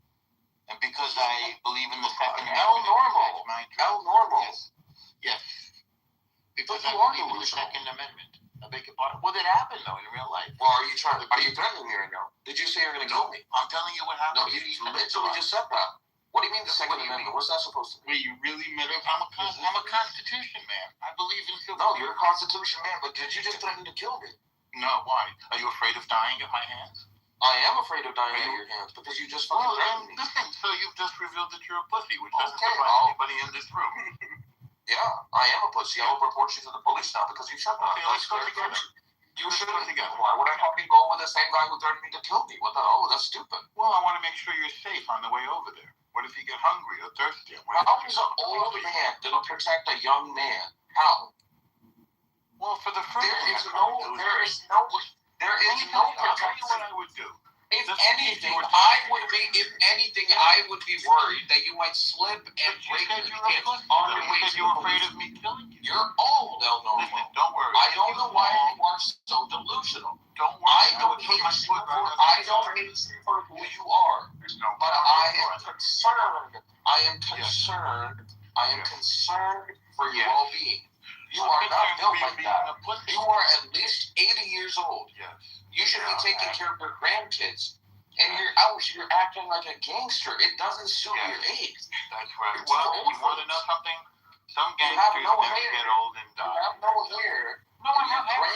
and because I believe in the Second Amendment. El Normo. Yes. Because I believe in the Second Amendment. I beg your pardon. Well, it happened though in real life. Well, are you threatening me right now? Did you say you're going to kill me? I'm telling you what happened. No, you literally just said that. What do you mean the Second Amendment? What's that supposed to Wait, mean? you really meant it? I'm a Constitution man. I believe in civil. No, you're a Constitution man, but did you just threaten to kill me? No, why? Are you afraid of dying at my hands? I am afraid of dying at your hands because you just fucking threatened me. Listen, so you've just revealed that you're a pussy, which doesn't surprise anybody in this room. Yeah, I am a pussy. I will report you to the police now because you shut me. Okay, let's go together. You should go together. Why would I fucking go with the same guy who threatened me to kill me? What the hell? That's stupid. Well, I want to make sure you're safe on the way over there. What if you get hungry or thirsty? How is an old man going to protect a young man? How? Well, for the first there is no protection. I'll tell you what I would do. If anything, I would be worried that you might slip and break your hip on your way to you're afraid of me killing you. You're old, El Normo. Listen, don't worry. I don't know why you are so delusional. Don't worry. I don't hate you for who you are. But I am concerned. I am concerned for your well-being. You are not built like that. You are at least 80 years old. Yes. You should be taking care of your grandkids. And you're out here acting like a gangster. It doesn't suit your age. That's right. Well, you want to know something? Some gangsters never get old and die. You have no hair. No, I have hair.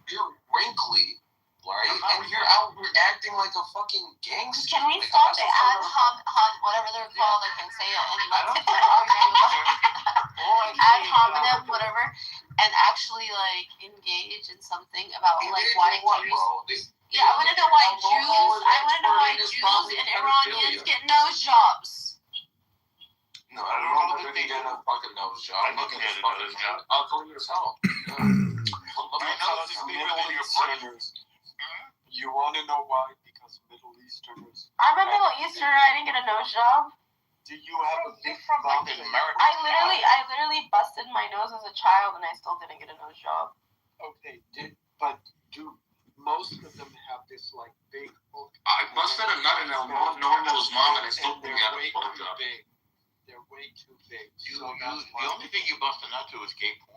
You're wrinkly, right? And you're out here acting like a fucking gangster. Can we stop the whatever they're called? I can say it anyway. Ad hominem, whatever, and actually like engage in something about like why Jews. Yeah, I want to know why Jews and Iranians get nose jobs. No, I don't know if they get a fucking nose job. I'm looking at a nose job. Ugly as hell. You want to know why? Because Middle Easterners. I'm a Middle Easterner. I didn't get a nose job. Do you have a big mouth in America? I literally busted my nose as a child, and I still didn't get a nose job. Okay, but do most of them have this like big hook? I busted a nut in Normal's mom, and I still think they're got a way fuck too job. big. They're way too big. The only thing you busted nut to is gay porn.